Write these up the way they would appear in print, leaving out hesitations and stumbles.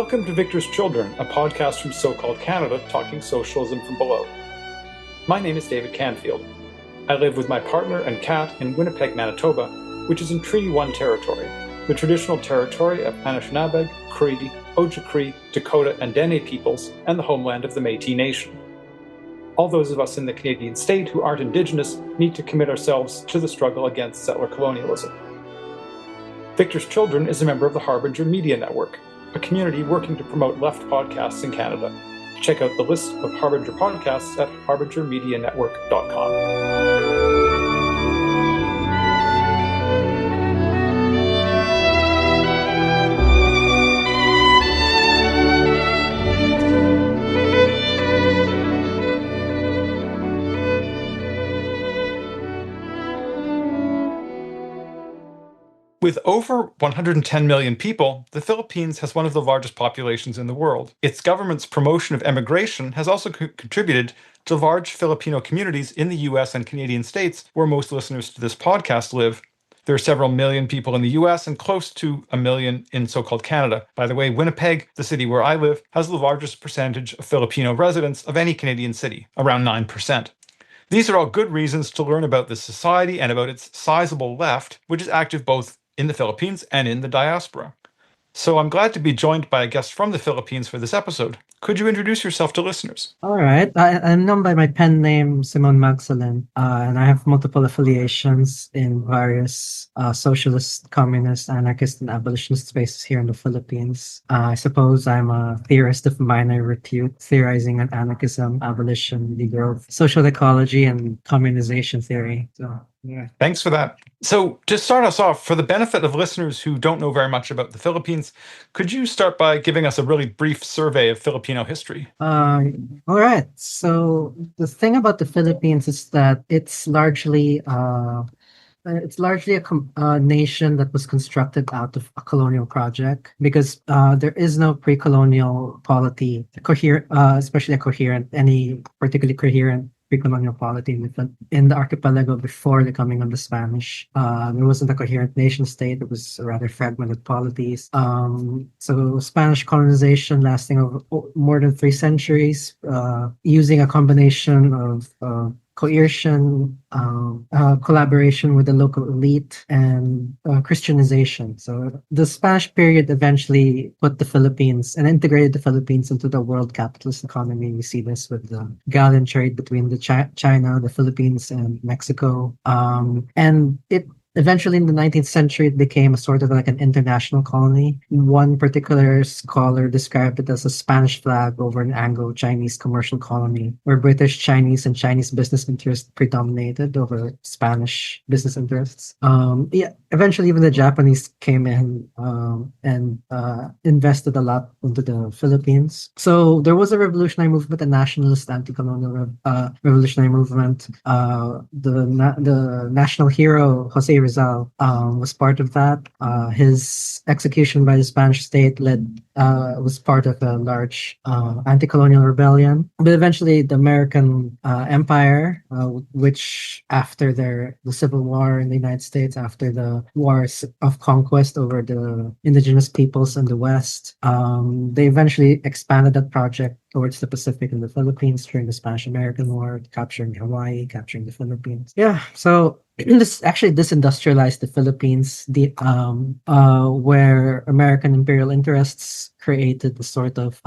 Welcome to Victor's Children, a podcast from so-called Canada talking socialism from below. My name is David Canfield. I live with my partner and cat in Winnipeg, Manitoba, which is in Treaty 1 territory, the traditional territory of Anishinaabe, Cree, Ojibwe, Dakota, and Dene peoples, and the homeland of the Métis Nation. All those of us in the Canadian state who aren't Indigenous need to commit ourselves to the struggle against settler colonialism. Victor's Children is a member of the Harbinger Media Network, a community working to promote left podcasts in Canada. Check out the list of Harbinger podcasts at harbingermedianetwork.com. With over 110 million people, the Philippines has one of the largest populations in the world. Its government's promotion of emigration has also contributed to large Filipino communities in the US and Canadian states, where most listeners to this podcast live. There are several million people in the US and close to a million in so-called Canada. By the way, Winnipeg, the city where I live, has the largest percentage of Filipino residents of any Canadian city, around 9%. These are all good reasons to learn about this society and about its sizable left, which is active both in the Philippines and in the diaspora. So I'm glad to be joined by a guest from the Philippines for this episode. Could you introduce yourself to listeners? All right. I'm known by my pen name, Simon Magsalin, and I have multiple affiliations in various socialist, communist, anarchist, and abolitionist spaces here in the Philippines. I suppose I'm a theorist of minor repute, theorizing on anarchism, abolition, degrowth, social ecology, and communization theory. So, yeah. Thanks for that. So to start us off, for the benefit of listeners who don't know very much about the Philippines, could you start by giving us a really brief survey of Filipino history? All right. So the thing about the Philippines is that it's largely a nation that was constructed out of a colonial project because there is no pre-colonial polity, any particularly coherent pre-colonial polity in the archipelago before the coming of the Spanish. There wasn't a coherent nation state. It was rather fragmented polities. So Spanish colonization lasting over more than 3 centuries, using a combination of coercion, collaboration with the local elite, and Christianization. So the Spanish period eventually put the Philippines and integrated the Philippines into the world capitalist economy. We see this with the galleon trade between China, the Philippines, and Mexico. And it eventually, in the 19th century, it became a sort of like an international colony. One particular scholar described it as a Spanish flag over an Anglo-Chinese commercial colony, where British, Chinese, and Chinese business interests predominated over Spanish business interests. Eventually, even the Japanese came in and invested a lot into the Philippines. So there was a revolutionary movement, a nationalist anti-colonial revolutionary movement. The national hero, Jose Rizal, was part of that. His execution by the Spanish state was part of a large anti-colonial rebellion. But eventually, the American Empire, which after the Civil War in the United States, after the wars of conquest over the indigenous peoples in the West, they eventually expanded that project towards the Pacific and the Philippines during the Spanish-American War, capturing Hawaii, capturing the Philippines. Yeah, so this actually disindustrialized the Philippines, where American imperial interests created a sort of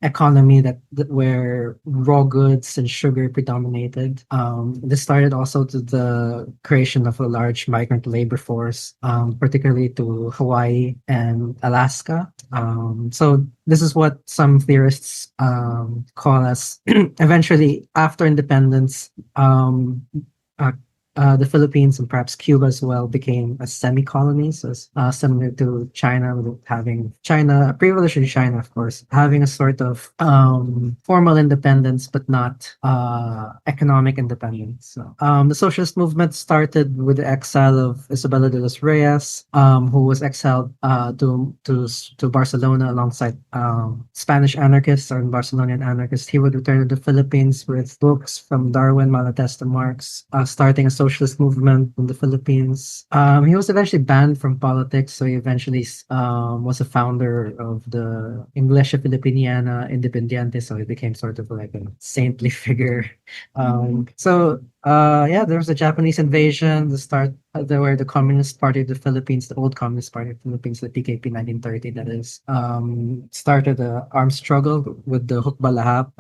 economy where raw goods and sugar predominated. This started also to the creation of a large migrant labor force, particularly to Hawaii and Alaska. So this is what some theorists call as eventually after independence. The Philippines and perhaps Cuba as well became a semi-colony, so similar to China, pre-revolutionary China, of course, having a sort of formal independence but not economic independence. So, the socialist movement started with the exile of Isabella de los Reyes, who was exiled to Barcelona alongside Spanish anarchists or Barcelonian anarchists. He would return to the Philippines with books from Darwin, Malatesta, Marx, starting a socialist movement in the Philippines. He was eventually banned from politics, so he eventually was a founder of the Iglesia Filipiniana Independiente, so he became sort of like a saintly figure. Yeah, there was a Japanese invasion. There were the Communist Party of the Philippines, the old Communist Party of the Philippines, the PKP 1930, that is, started an armed struggle with the Hukbalahap,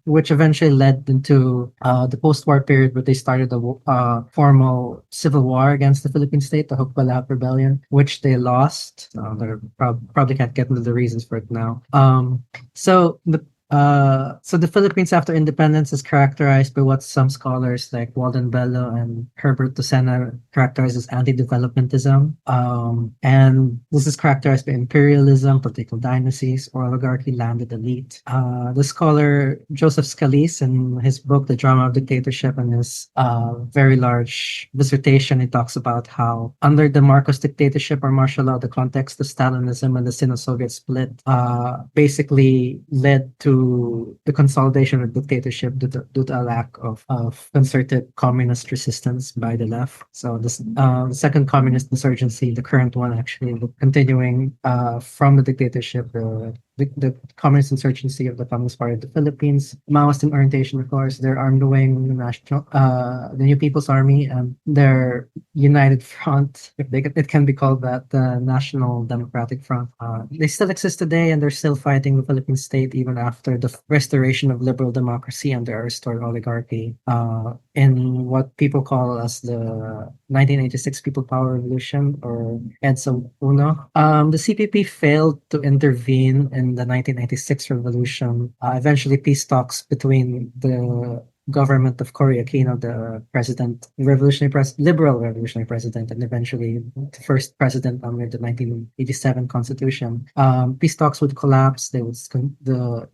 which eventually led into the post-war period where they started a formal civil war against the Philippine state, the Hukbalahap Rebellion, which they lost. They probably can't get into the reasons for it now. So the Philippines after independence is characterized by what some scholars like Walden Bello and Herbert Lucena characterize as anti-developmentism. And this is characterized by imperialism, political dynasties, oligarchy, landed elite. The scholar Joseph Scalise, in his book The Drama of Dictatorship, and his very large dissertation, he talks about how under the Marcos dictatorship or martial law, the context of Stalinism and the Sino-Soviet split basically led to the consolidation of dictatorship due to a lack of concerted communist resistance by the left. So the second communist insurgency, the current one actually, continuing from the dictatorship, the communist insurgency of the Communist Party of the Philippines, Maoist in orientation, of course, their armed wing, the New People's Army, and their united front, if it can be called that, the National Democratic Front. They still exist today, and they're still fighting the Philippine state even after the restoration of liberal democracy under a restored oligarchy in what people call as the 1986 People Power Revolution, or EDSA Uno. The CPP failed to intervene in the 1996 revolution. Eventually, peace talks between the government of Cory Aquino, the liberal revolutionary president, and eventually the first president under the 1987 constitution. Peace talks would collapse. The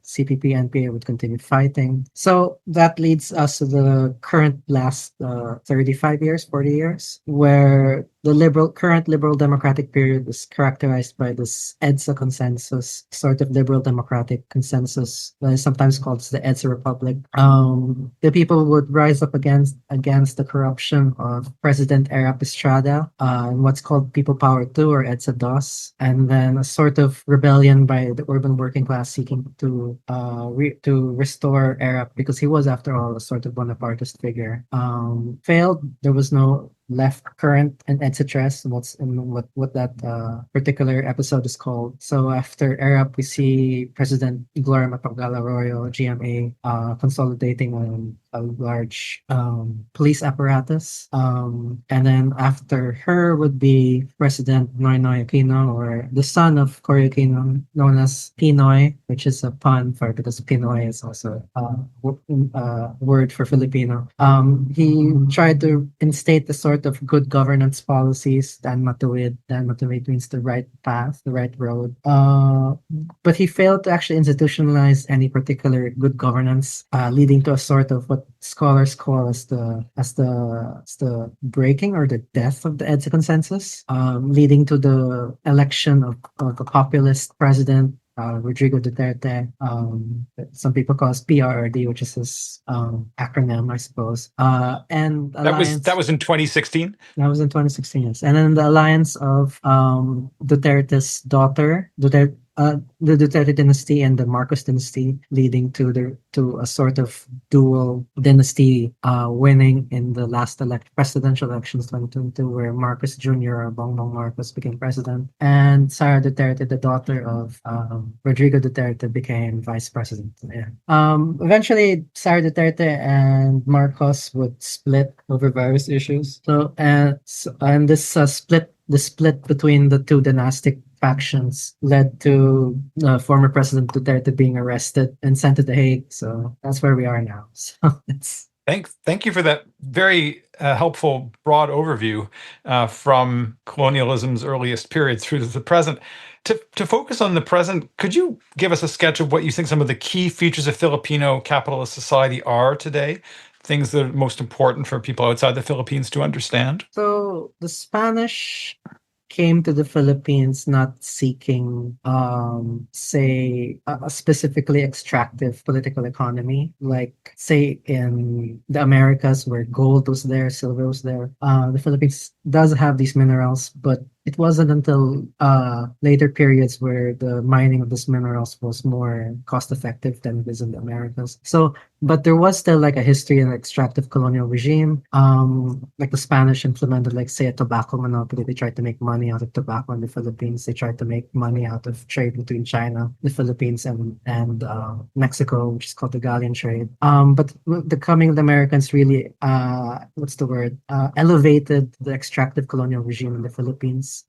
CPP NPA would continue fighting. So that leads us to the current last 35 years, 40 years, where the current liberal democratic period is characterized by this EDSA consensus, sort of liberal democratic consensus that is sometimes called the EDSA Republic. The people would rise up against the corruption of President Erap Estrada and what's called People Power 2 or EDSA DOS, and then a sort of rebellion by the urban working class seeking to restore Erap, because he was, after all, a sort of Bonapartist figure. Failed. There was no left current and etc. What that particular episode is called. So after ERAP, we see President Gloria Macapagal Arroyo, GMA, consolidating a large police apparatus. And then after her would be President Noynoy Aquino, or the son of Cory Aquino, known as Pinoy, which is a pun for, because Pinoy is also a word for Filipino. He tried to instate the sort of good governance policies. Dan Matuwid means the right path, the right road. But he failed to actually institutionalize any particular good governance, leading to a sort of what scholars call as the breaking or the death of the EDSA consensus, leading to the election of a populist president, Rodrigo Duterte. Some people call it PRRD, which is his acronym, I suppose. And that was in 2016. That was in 2016, yes. And then the alliance of Duterte's daughter, the Duterte dynasty and the Marcos dynasty, leading to a sort of dual dynasty winning in the last presidential elections 2022, where Marcos Jr. or Bongbong Marcos became president, and Sara Duterte, the daughter of Rodrigo Duterte, became vice president. Yeah. Eventually, Sara Duterte and Marcos would split over various issues. The split between the two dynastic factions led to former President Duterte being arrested and sent to The Hague. So that's where we are now. So it's Thank you for that very helpful broad overview from colonialism's earliest period through to the present. To focus on the present, could you give us a sketch of what you think some of the key features of Filipino capitalist society are today? Things that are most important for people outside the Philippines to understand? So the Spanish came to the Philippines not seeking, say, a specifically extractive political economy, like, say, in the Americas where gold was there, silver was there. The Philippines does have these minerals, but it wasn't until later periods where the mining of these minerals was more cost effective than it is in the Americas. So, but there was still like a history of extractive colonial regime. Like the Spanish implemented, like, say, a tobacco monopoly. They tried to make money out of tobacco in the Philippines. They tried to make money out of trade between China, the Philippines, and Mexico, which is called the galleon trade. But the coming of the Americans really, what's the word? Elevated the extractive colonial regime in the Philippines.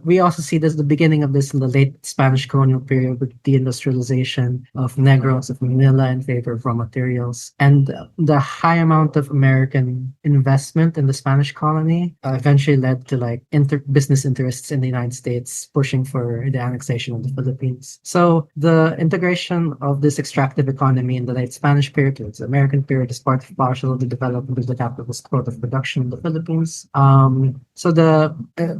We also see this the beginning of this in the late Spanish colonial period with the industrialization of Negros of Manila in favor of raw materials, and the high amount of American investment in the Spanish colony eventually led to like business interests in the United States pushing for the annexation of the Philippines. So the integration of this extractive economy in the late Spanish period to the American period is part of partial of the development of the capitalist growth of production in the Philippines. So the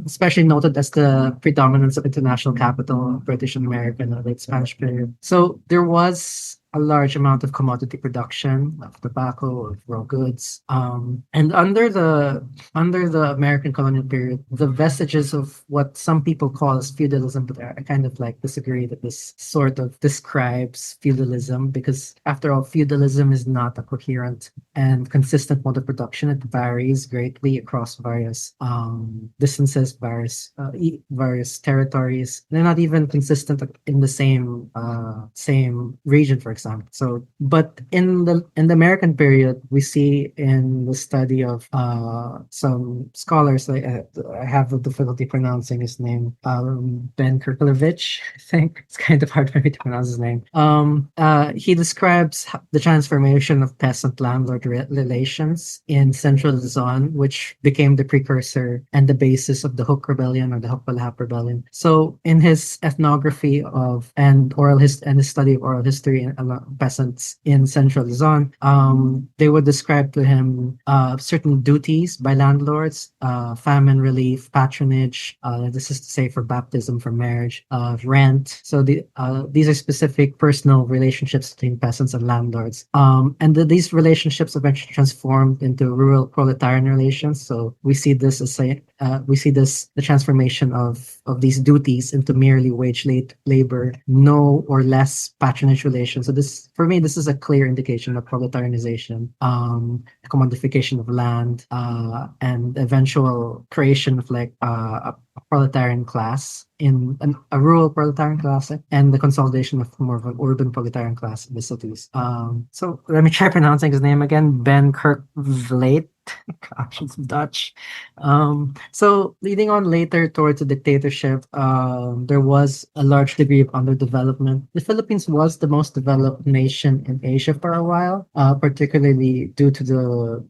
especially noted as the predominance of international capital, British and American, in the late Spanish period. So there was a large amount of commodity production of tobacco, of raw goods. And under the American colonial period, the vestiges of what some people call as feudalism, but I kind of like disagree that this sort of describes feudalism, because after all, feudalism is not a coherent and consistent mode of production. It varies greatly across various distances, various territories. They're not even consistent in the same region, for example. So, but in the American period, we see in the study of some scholars, I have the difficulty pronouncing his name, Ben Kirklovich, I think. It's kind of hard for me to pronounce his name. He describes the transformation of peasant-landlord relations in Central Luzon, which became the precursor and the basis of the Hook Rebellion or the Hukbalahap Rebellion. So, in his ethnography of and his study of oral history in peasants in Central Luzon, they would describe to him certain duties by landlords, famine relief, patronage. This is to say for baptism, for marriage, rent. So these are specific personal relationships between peasants and landlords. These relationships eventually transformed into rural proletarian relations. So we see this as the transformation of these duties into merely wage labor, no or less patronage relations. So for me, this is a clear indication of proletarianization, commodification of land, and eventual creation of like a proletarian class a rural proletarian class, and the consolidation of more of an urban proletarian class in the cities. So let me try pronouncing his name again, Ben Kerkvleit. Gosh, it's Dutch. So leading on later towards the dictatorship, there was a large degree of underdevelopment. The Philippines was the most developed nation in Asia for a while, particularly due to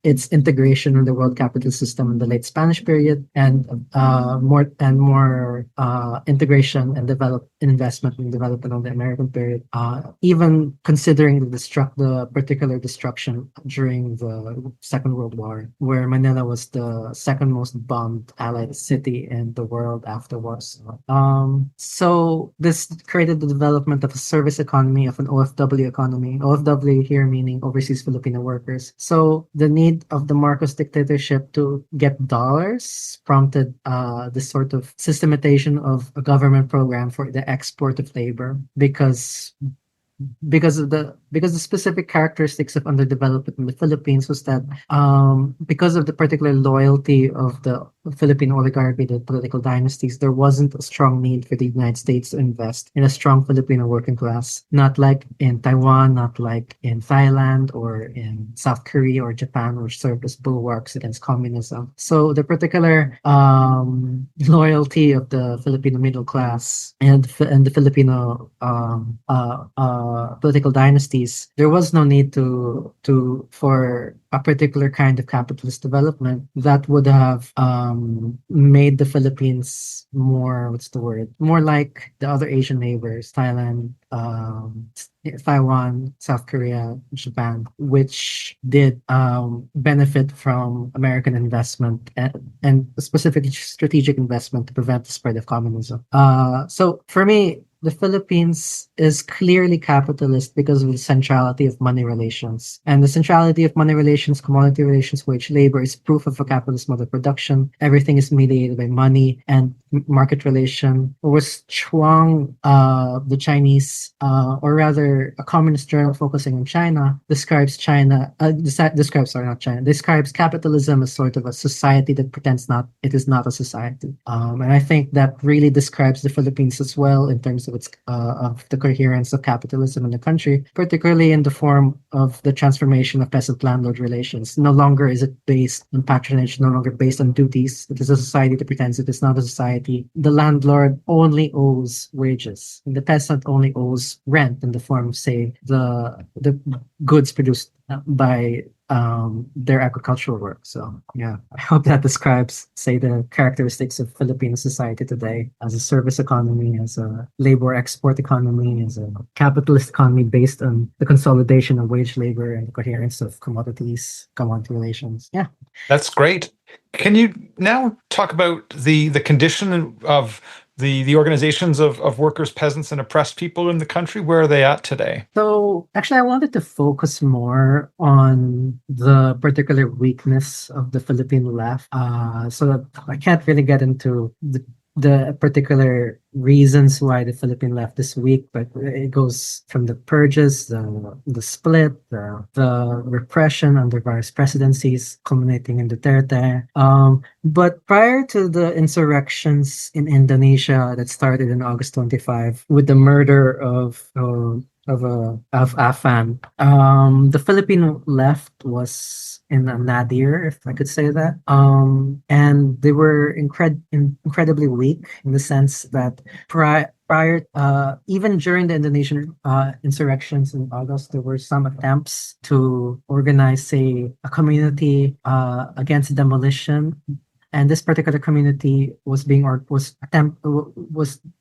its integration in the world capital system in the late Spanish period, and more integration and investment in development of the American period. Even considering the particular destruction during the Second World War, where Manila was the second most bombed Allied city in the world afterwards. So this created the development of a service economy, of an OFW economy. OFW here meaning overseas Filipino workers. So the need of the Marcos dictatorship to get dollars prompted this sort of systematization of a government program for the export of labor, because the specific characteristics of underdevelopment in the Philippines was that because of the particular loyalty of the Philippine oligarchy, the political dynasties, there wasn't a strong need for the United States to invest in a strong Filipino working class, not like in Taiwan, not like in Thailand or in South Korea or Japan, which served as bulwarks against communism. So the particular loyalty of the Filipino middle class and the Filipino political dynasties, there was no need for a particular kind of capitalist development that would have made the Philippines more, what's the word, more like the other Asian neighbors, Thailand, Taiwan, South Korea, Japan, which did benefit from American investment and specifically strategic investment to prevent the spread of communism. So for me, the Philippines is clearly capitalist because of the centrality of money relations. And the centrality of money relations, commodity relations, wage labor is proof of a capitalist mode of production. Everything is mediated by money and market relation. It was Chuang, the Chinese, or rather a communist journal focusing on China, describes capitalism as sort of a society that pretends it is not a society. And I think that really describes the Philippines as well in terms of the coherence of capitalism in the country, particularly in the form of the transformation of peasant-landlord relations. No longer is it based on patronage, no longer based on duties. It is a society that pretends it is not a society. The landlord only owes wages, and the peasant only owes rent in the form of, say, the goods produced by their agricultural work. So yeah, I hope that describes, say, the characteristics of Filipino society today as a service economy, as a labor export economy, as a capitalist economy based on the consolidation of wage labor and the coherence of commodity relations. Yeah. That's great. Can you now talk about the condition of the organizations of workers, peasants, and oppressed people in the country? Where are they at today? So actually, I wanted to focus more on the particular weakness of the Philippine left. So that I can't really get into the particular reasons why the Philippine left is weak, but it goes from the purges, the split, the repression under various presidencies, culminating in Duterte. But prior to the insurrections in Indonesia that started in August 25 with the murder of Afan, the Filipino left was in a nadir, if I could say that. And they were incredibly weak in the sense that even during the Indonesian insurrections in August, there were some attempts to organize, say, a community against demolition. And this particular community was a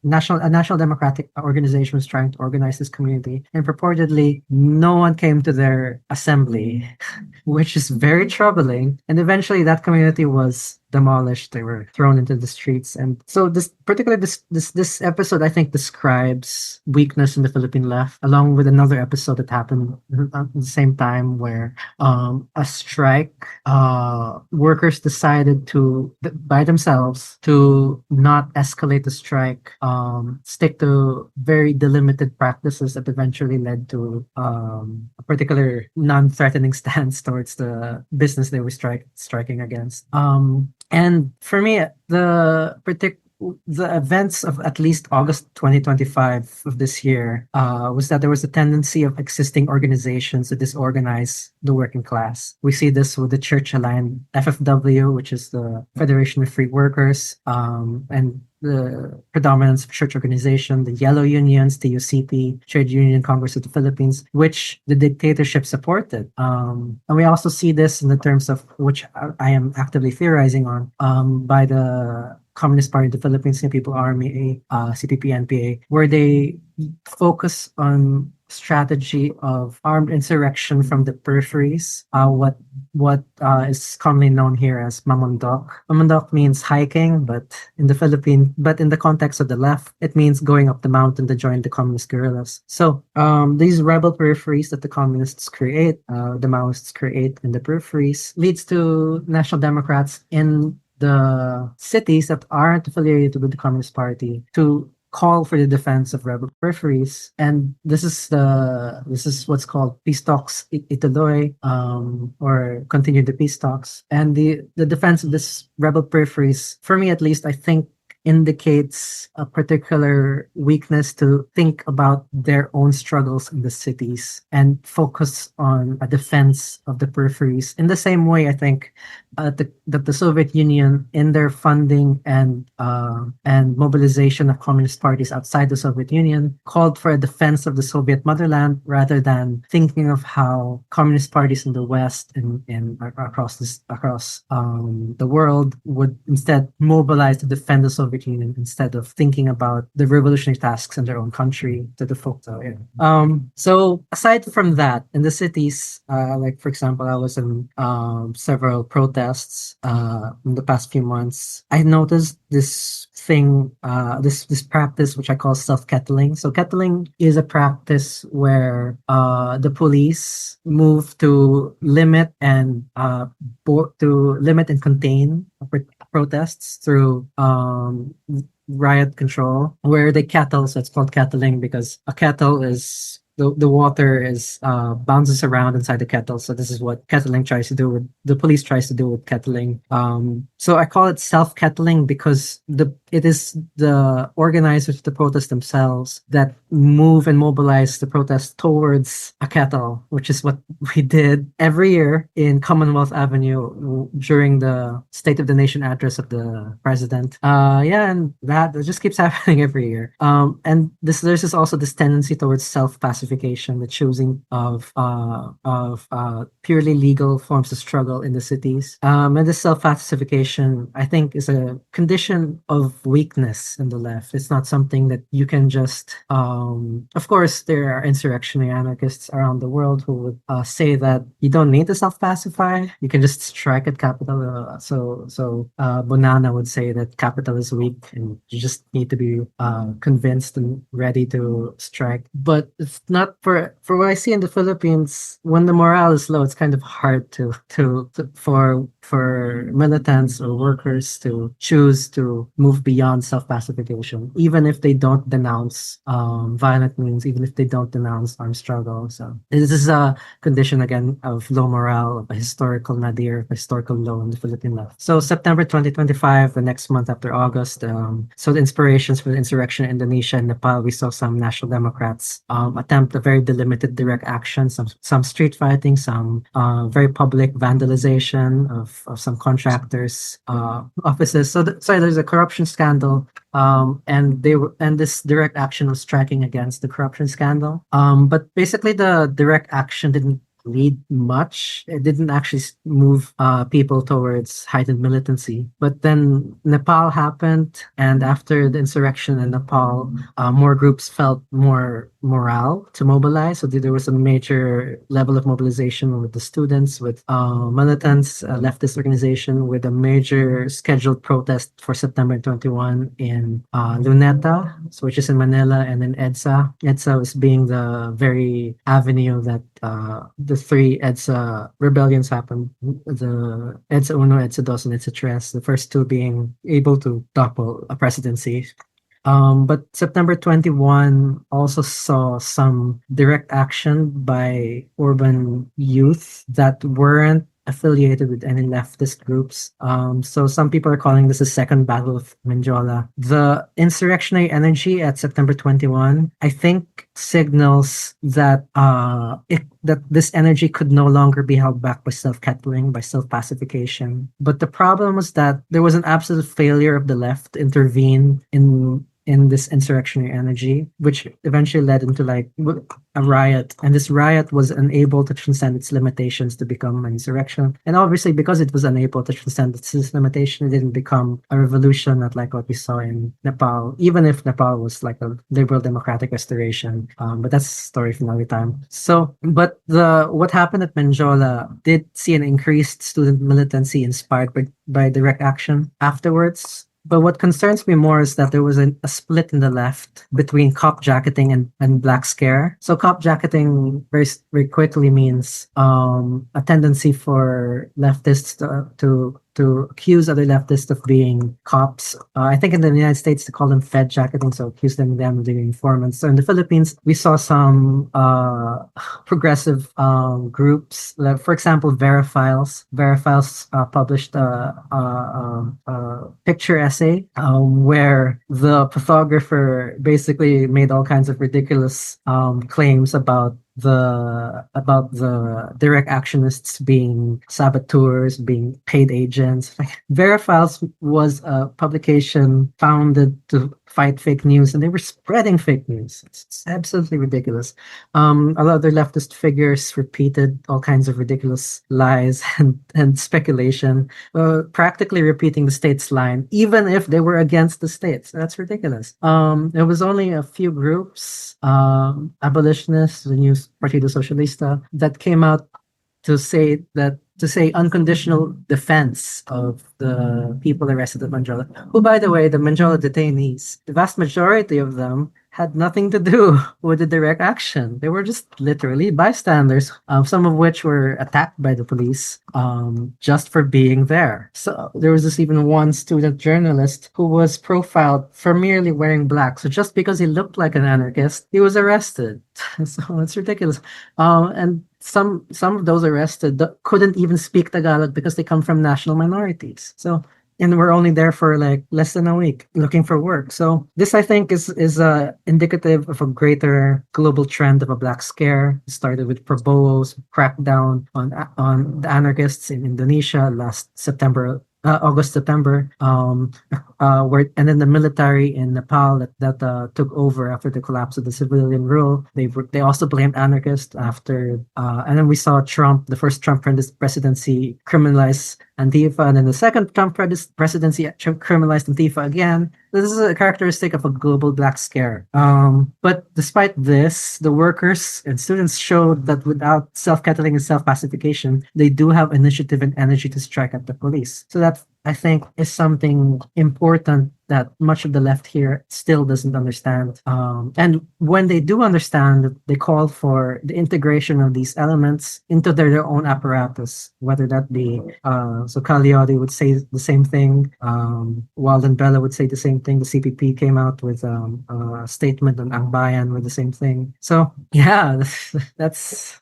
national democratic organization was trying to organize this community, and purportedly no one came to their assembly, which is very troubling. And eventually, that community was demolished. They were thrown into the streets. And so this episode, I think, describes weakness in the Philippine left, along with another episode that happened at the same time where a strike, workers decided by themselves to not escalate the strike, stick to very delimited practices that eventually led to a particular non-threatening stance towards the business they were striking against. And for me, the events of at least August 2025 of this year was that there was a tendency of existing organizations to disorganize the working class. We see this with the church-aligned FFW, which is the Federation of Free Workers, and the predominance of church organization, the Yellow Unions, the UCP, Trade Union Congress of the Philippines, which the dictatorship supported. And we also see this in the terms of, which I am actively theorizing on, by the Communist Party of the Philippines, People Army, CPP-NPA, where they focus on strategy of armed insurrection from the peripheries, what is commonly known here as mamundok. Mamundok means hiking, but in the context of the left, it means going up the mountain to join the communist guerrillas. So these rebel peripheries that the communists create, the Maoists create in the peripheries, leads to National Democrats in the cities that aren't affiliated with the Communist Party to call for the defense of rebel peripheries. And this is what's called peace talks ituloy, or continue the peace talks. And the defense of this rebel peripheries, for me at least, I think indicates a particular weakness to think about their own struggles in the cities and focus on a defense of the peripheries. In the same way, I think that the Soviet Union, in their funding and mobilization of communist parties outside the Soviet Union, called for a defense of the Soviet motherland rather than thinking of how communist parties in the West and across the world would instead mobilize to defend the Soviet Union instead of thinking about the revolutionary tasks in their own country to the folk. So aside from that, in the cities, like for example, I was in several protests in the past few months. I noticed this thing, this practice which I call self-kettling. So kettling is a practice where the police move to limit and contain protests through riot control, where they kettle. So it's called kettling because a kettle is the water is bounces around inside the kettle. So this is what kettling tries to do with the police tries to do with kettling. So I call it self-kettling because it is the organizers of the protest themselves that move and mobilize the protest towards a kettle, which is what we did every year in Commonwealth Avenue during the State of the Nation address of the president. And that just keeps happening every year. And there's also this tendency towards self-pacification, the choosing of purely legal forms of struggle in the cities. And this self-pacification, I think, is a condition of weakness in the left. It's not something that you can just of course there are insurrectionary anarchists around the world who would say that you don't need to self-pacify, you can just strike at capital. So Bonanna would say that capital is weak and you just need to be convinced and ready to strike. But it's not for what I see in the Philippines. When the morale is low, it's kind of hard for militants or workers to choose to move beyond self-pacification, even if they don't denounce violent means, even if they don't denounce armed struggle. So this is a condition again of low morale, of a historical nadir, of a historical low in the Philippine left. So September 2025, the next month after August, so the inspirations for the insurrection in Indonesia and Nepal, we saw some National Democrats attempt a very delimited direct action, some street fighting, some very public vandalization of some contractors' offices. So there's a corruption scandal, and this direct action was striking against the corruption scandal. But basically, the direct action didn't lead much. It didn't actually move people towards heightened militancy. But then Nepal happened, and after the insurrection in Nepal, more groups felt more morale to mobilize. So there was a major level of mobilization with the students, with militants, leftist organization, with a major scheduled protest for September 21 in Luneta, so which is in Manila, and then EDSA. EDSA was being the very avenue that the three EDSA rebellions happened. The EDSA Uno, EDSA Dos, and EDSA Tres, the first two being able to topple a presidency. But September 21 also saw some direct action by urban youth that weren't affiliated with any leftist groups. So some people are calling this a second battle of Menjola. The insurrectionary energy at September 21, I think, signals that that this energy could no longer be held back by self-kettling, by self-pacification. But the problem was that there was an absolute failure of the left to intervene in this insurrectionary energy, which eventually led into like a riot. And this riot was unable to transcend its limitations to become an insurrection. And obviously, because it was unable to transcend its limitation, it didn't become a revolution, not like what we saw in Nepal, even if Nepal was like a liberal democratic restoration. But that's a story for another time. So, but what happened at Menjola did see an increased student militancy inspired by direct action afterwards. But what concerns me more is that there was a split in the left between cop jacketing and black scare. So cop jacketing very quickly means a tendency for leftists to to accuse other leftists of being cops. I think in the United States they call them Fed jacketing, so accuse them of being informants. So in the Philippines, we saw some progressive groups. Like, for example, Verifiles. Verifiles published a picture essay where the photographer basically made all kinds of ridiculous claims about the direct actionists being saboteurs, being paid agents. Like, Verifiles was a publication founded to fight fake news, and they were spreading fake news. It's absolutely ridiculous. A lot of their leftist figures repeated all kinds of ridiculous lies and speculation, practically repeating the state's line, even if they were against the states. That's ridiculous. There was only a few groups, abolitionists, the new Partido Sosyalista, that came out to say unconditional defense of the people arrested at Manjola. Who, by the way, the Manjola detainees, the vast majority of them had nothing to do with the direct action. They were just literally bystanders, some of which were attacked by the police just for being there. So there was this even one student journalist who was profiled for merely wearing black. So just because he looked like an anarchist, he was arrested. So it's ridiculous. And some of those arrested couldn't even speak Tagalog because they come from national minorities. So, and we're only there for like less than a week looking for work. So this, I think, is indicative of a greater global trend of a black scare. It started with Prabowo's crackdown on the anarchists in Indonesia last August, September, and then the military in Nepal that took over after the collapse of the civilian rule. They also blamed anarchists after, and then we saw the first Trump presidency criminalize Antifa, and then the second Trump presidency criminalized Antifa again. This is a characteristic of a global black scare. But despite this, the workers and students showed that without self-kettling and self-pacification, they do have initiative and energy to strike at the police. So that, I think, is something important that much of the left here still doesn't understand. And when they do understand, they call for the integration of these elements into their own apparatus, whether that be, so Cagliari would say the same thing, Walden Bella would say the same thing, the CPP came out with a statement on Ang Bayan with the same thing. So yeah, that's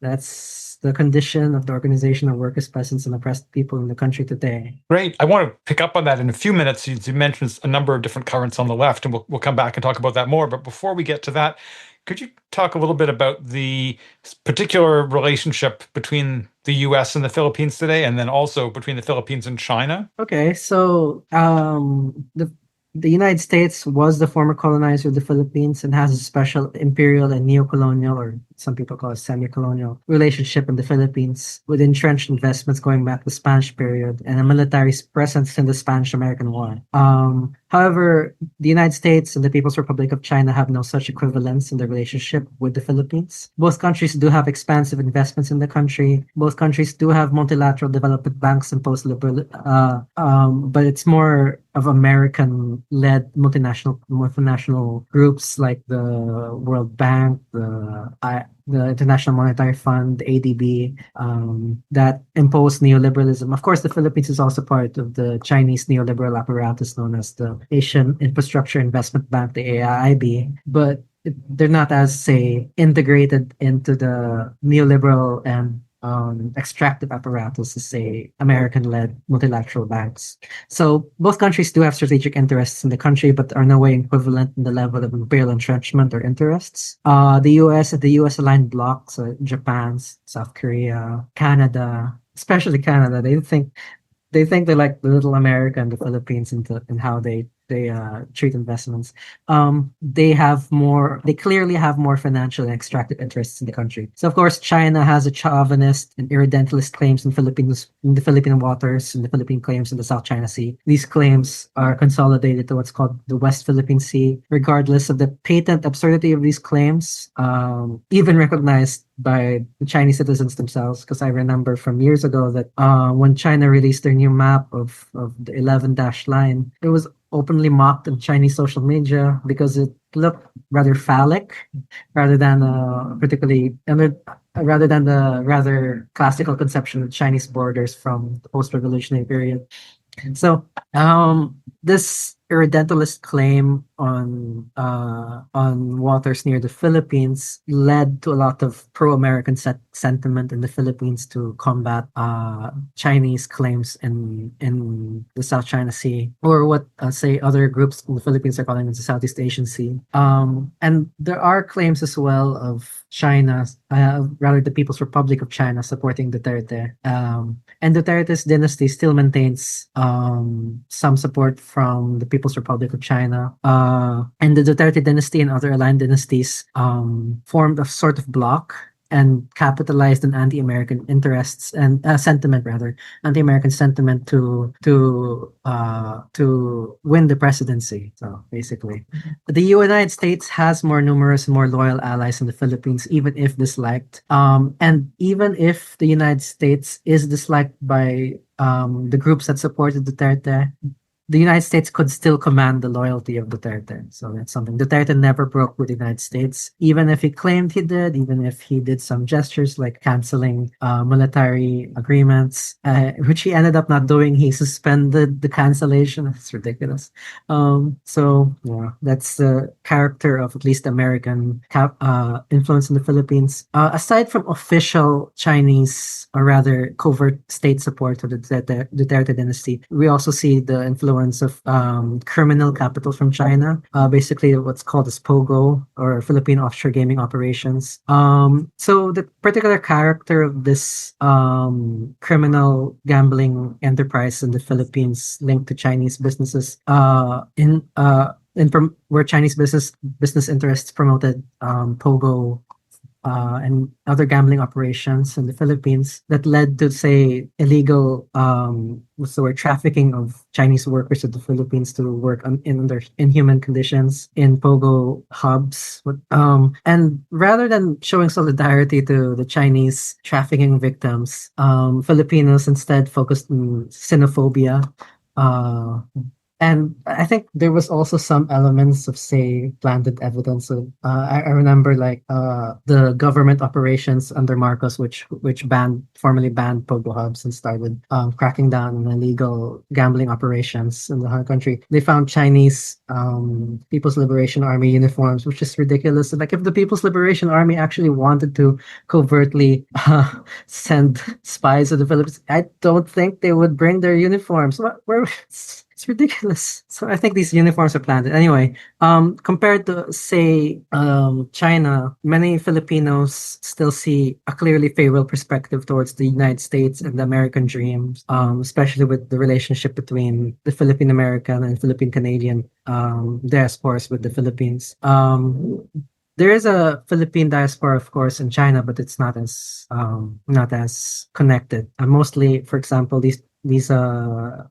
the condition of the organization of workers, peasants, and oppressed people in the country today. Great. I want to pick up on that in a few minutes. You mentioned a number of different currents on the left, and we'll come back and talk about that more. But before we get to that, could you talk a little bit about the particular relationship between the U.S. and the Philippines today, and then also between the Philippines and China? Okay, so the United States was the former colonizer of the Philippines and has a special imperial and neo-colonial, or some people call it semi-colonial, relationship in the Philippines with entrenched investments going back to the Spanish period and a military presence in the Spanish-American War. However, the United States and the People's Republic of China have no such equivalence in their relationship with the Philippines. Both countries do have expansive investments in the country. Both countries do have multilateral development banks and post-liberal, but it's more of American-led multinational groups like the World Bank, the International Monetary Fund, the ADB, that impose neoliberalism. Of course, the Philippines is also part of the Chinese neoliberal apparatus known as the Asian Infrastructure Investment Bank, the AIIB, but they're not as, say, integrated into the neoliberal and extractive apparatus as, say, American-led multilateral banks. So both countries do have strategic interests in the country, but are no way equivalent in the level of imperial entrenchment or interests. The U.S. and the U.S.-aligned blocs, Japan, South Korea, Canada, especially Canada, they think they're like the little America and the Philippines in how they treat investments. They clearly have more financial and extractive interests in the country. So of course, China has a chauvinist and irredentalist claims in the Philippine waters, and the Philippine claims in the South China Sea. These claims are consolidated to what's called the West Philippine Sea, regardless of the patent absurdity of these claims, even recognized by the Chinese citizens themselves. Because I remember from years ago that when China released their new map of the 11-dash line, it was openly mocked in Chinese social media because it looked rather phallic rather than rather than the rather classical conception of Chinese borders from the post-revolutionary period. So, this irredentalist claim on waters near the Philippines led to a lot of pro-American sentiment in the Philippines to combat Chinese claims in the South China Sea, or what say other groups in the Philippines are calling it the Southeast Asian Sea. And there are claims as well of China, rather the People's Republic of China, supporting Duterte. And Duterte's dynasty still maintains some support from the People's Republic of China. And the Duterte dynasty and other aligned dynasties formed a sort of bloc and capitalized on anti-American interests and sentiment, rather anti-American sentiment to win the presidency. So basically, the United States has more numerous, more loyal allies in the Philippines, even if disliked. And even if the United States is disliked by the groups that supported Duterte, the United States could still command the loyalty of Duterte. So that's something. Duterte never broke with the United States, even if he claimed he did, even if he did some gestures like canceling military agreements, which he ended up not doing. He suspended the cancellation. It's ridiculous. So yeah, that's the character of at least American influence in the Philippines. Aside from official Chinese, or rather covert state support of the Duterte dynasty, we also see the influence of criminal capital from China, basically what's called as POGO, or Philippine Offshore Gaming Operations. So the particular character of this criminal gambling enterprise in the Philippines linked to Chinese businesses where Chinese business interests promoted POGO and other gambling operations in the Philippines that led to, say, illegal trafficking of Chinese workers to the Philippines to work under inhuman conditions in POGO hubs. And rather than showing solidarity to the Chinese trafficking victims, Filipinos instead focused on xenophobia. And I think there was also some elements of, say, planted evidence. So I remember the government operations under Marcos, which formally banned Pogo hubs and started cracking down on illegal gambling operations in the whole country. They found Chinese People's Liberation Army uniforms, which is ridiculous. Like, if the People's Liberation Army actually wanted to covertly send spies to the Philippines, I don't think they would bring their uniforms. It's ridiculous. So I think these uniforms are planted. Anyway, compared to, say, China, many Filipinos still see a clearly favorable perspective towards the United States and the American dream, especially with the relationship between the Philippine American and Philippine Canadian diasporas with the Philippines. There is a Philippine diaspora, of course, in China, but it's not as connected. Mostly, for example, these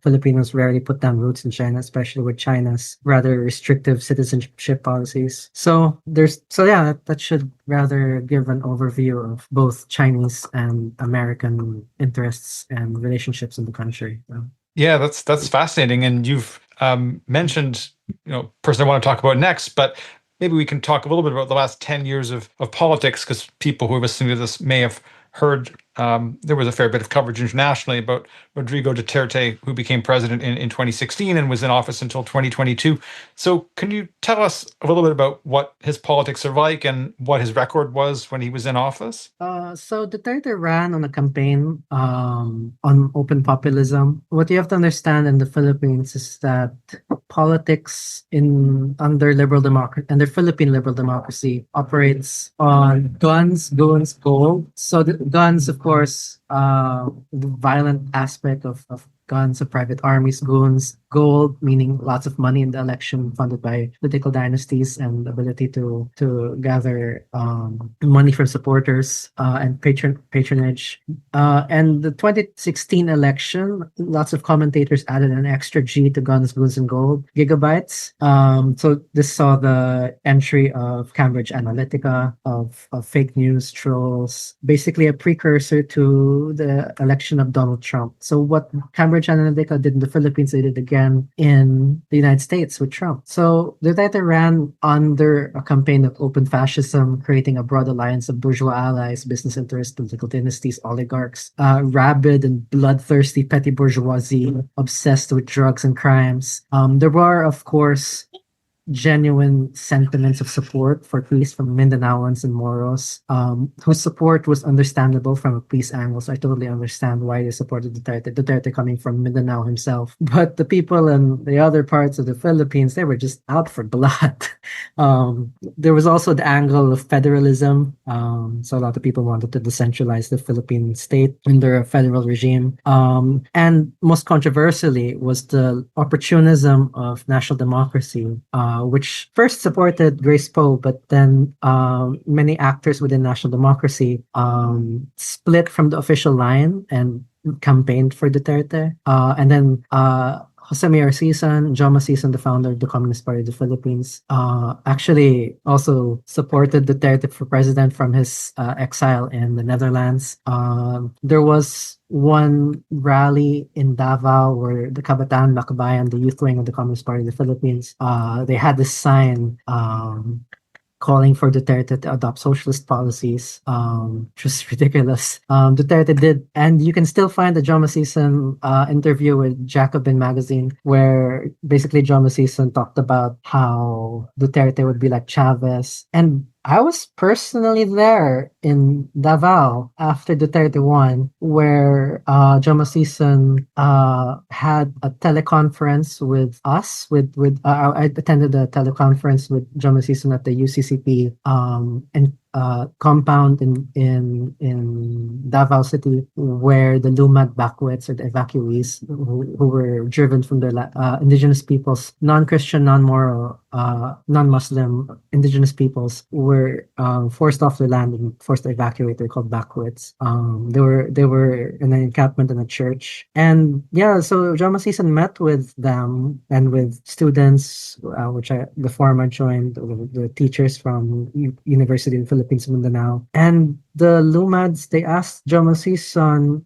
Filipinos rarely put down roots in China, especially with China's rather restrictive citizenship policies. That should rather give an overview of both Chinese and American interests and relationships in the country. So. Yeah, that's fascinating. And you've mentioned, person I want to talk about next, but maybe we can talk a little bit about the last 10 years of politics, because people who are listening to this may have heard there was a fair bit of coverage internationally about Rodrigo Duterte, who became president in 2016 and was in office until 2022. So can you tell us a little bit about what his politics are like and what his record was when he was in office? So Duterte ran on a campaign on open populism. What you have to understand in the Philippines is that politics under Philippine liberal democracy operates on guns, gold. So the guns, of course, the violent aspect of guns, of private armies, goons, gold, meaning lots of money in the election funded by political dynasties and ability to gather money from supporters and patronage. And the 2016 election, lots of commentators added an extra G to guns, goons, and gold, gigabytes. So this saw the entry of Cambridge Analytica, of fake news trolls, basically a precursor to the election of Donald Trump. So what Cambridge with China and America did in the Philippines, they did again in the United States with Trump. So Duterte ran under a campaign of open fascism, creating a broad alliance of bourgeois allies, business interests, political dynasties, oligarchs, rabid and bloodthirsty petty bourgeoisie obsessed with drugs and crimes. There were, of course, genuine sentiments of support for peace from Mindanaoans and Moros, whose support was understandable from a peace angle. So I totally understand why they supported Duterte. Duterte coming from Mindanao himself. But the people in the other parts of the Philippines, they were just out for blood. There was also the angle of federalism. So a lot of people wanted to decentralize the Philippine state under a federal regime. And most controversially was the opportunism of national democracy, which first supported Grace Poe, but then many actors within national democracy split from the official line and campaigned for Duterte. And then Jose Mayor Sison, Joma Sison, the founder of the Communist Party of the Philippines, actually also supported Duterte for president from his exile in the Netherlands. There was one rally in Davao where the Kabataan Makabayan, the youth wing of the Communist Party of the Philippines, they had this sign calling for Duterte to adopt socialist policies, which was ridiculous. Duterte did, and you can still find the Joma Sison interview with Jacobin magazine, where basically Joma Sison talked about how Duterte would be like Chavez. And I was personally there in Davao after Duterte won, where Joma Sison had a teleconference with us. I attended a teleconference with Joma Sison at the UCCP and compound in Davao City, where the Lumad backwits or the evacuees who were driven from the indigenous peoples, non-Christian, non-Moro, non-Muslim indigenous peoples were forced off their land and forced to evacuate. They're called backwits. They were in an encampment in a church, and yeah, so Joma Sison met with them and with students, before I joined, the teachers from University of the Philippines, Mindanao, and the Lumads, they asked Joma Sison,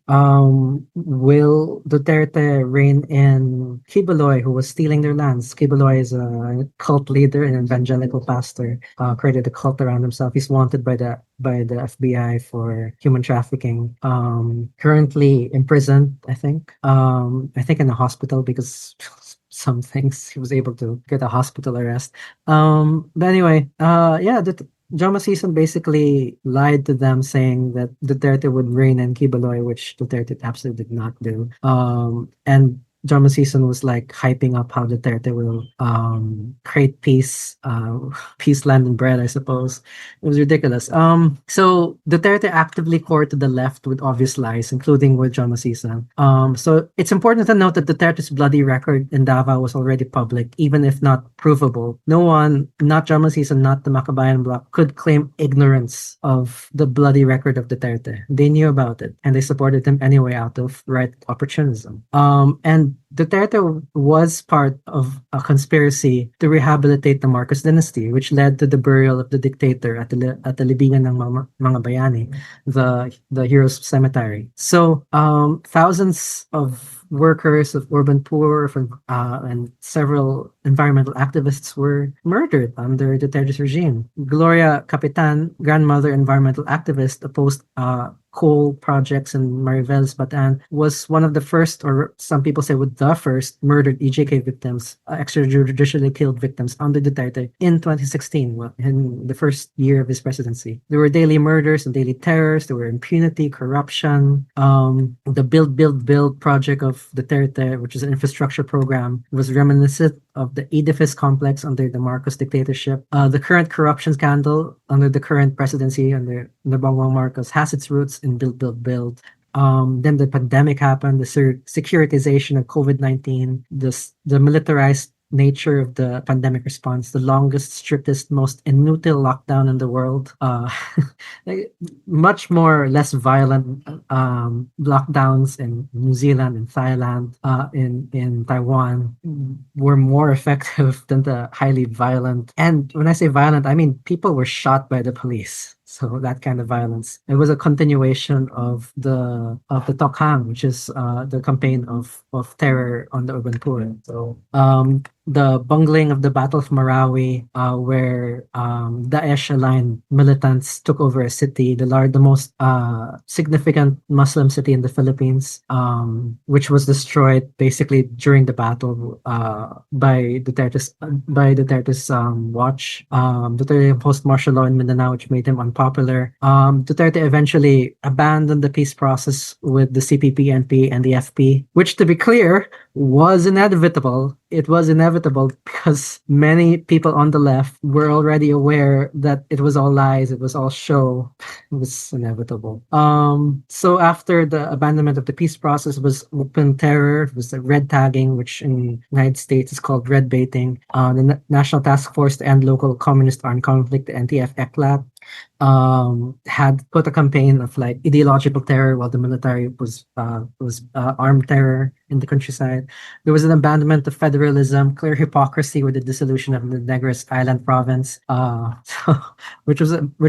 will Duterte rein in Kibuloy, who was stealing their lands? Kibuloy is a cult leader, an evangelical pastor, created a cult around himself. He's wanted by the FBI for human trafficking. Currently imprisoned, I think. I think in a hospital because some things he was able to get a hospital arrest. But anyway, Joma Sison basically lied to them, saying that Duterte would reign in Kibuloy, which Duterte absolutely did not do. And Joma Sison was like hyping up how Duterte will create peace, peace, land, and bread, I suppose. It was ridiculous. So Duterte actively courted the left with obvious lies, including with Joma Sison. So it's important to note that Duterte's bloody record in Davao was already public, even if not provable. No one, not Joma Sison, not the Makabayan bloc, could claim ignorance of the bloody record of Duterte. They knew about it, and they supported him anyway out of right opportunism. And Duterte was part of a conspiracy to rehabilitate the Marcos dynasty, which led to the burial of the dictator at the Libingan ng mga Bayani, the Heroes Cemetery. So thousands of workers of urban poor and several environmental activists were murdered under Duterte's regime. Gloria Capitan, grandmother environmental activist, opposed coal projects in Mariveles, Bataan, was one of the first, or some people say with the first, murdered EJK victims, extrajudicially killed victims under Duterte in 2016, in the first year of his presidency. There were daily murders and daily terrors. There were impunity, corruption. The Build project of Duterte, which is an infrastructure program, was reminiscent of the edifice complex under the Marcos dictatorship. The current corruption scandal under the current presidency under Bongbong Marcos has its roots in Build. Then the pandemic happened, the securitization of COVID-19, the militarized nature of the pandemic response, the longest, strictest, most inutile lockdown in the world, much more less violent lockdowns in New Zealand and Thailand, in Taiwan, were more effective than the highly violent. And when I say violent, I mean people were shot by the police. So that kind of violence. It was a continuation of the Tokhang, which is the campaign of terror on the urban poor. So the bungling of the Battle of Marawi, where Daesh-aligned militants took over a city, the most significant Muslim city in the Philippines, which was destroyed basically during the battle by Duterte's watch. Duterte imposed martial law in Mindanao, which made him unpopular. Duterte eventually abandoned the peace process with the CPP-NP and the FP, which, to be clear, was inevitable. It was inevitable because many people on the left were already aware that it was all lies, it was all show. It was inevitable. So after the abandonment of the peace process was open terror, it was the red tagging, which in the United States is called red baiting. The National Task Force to End Local Communist Armed Conflict, the NTF-ECLAT, had put a campaign of like ideological terror while the military was armed terror in the countryside. There was an abandonment of federalism, clear hypocrisy with the dissolution of the Negros Island province, which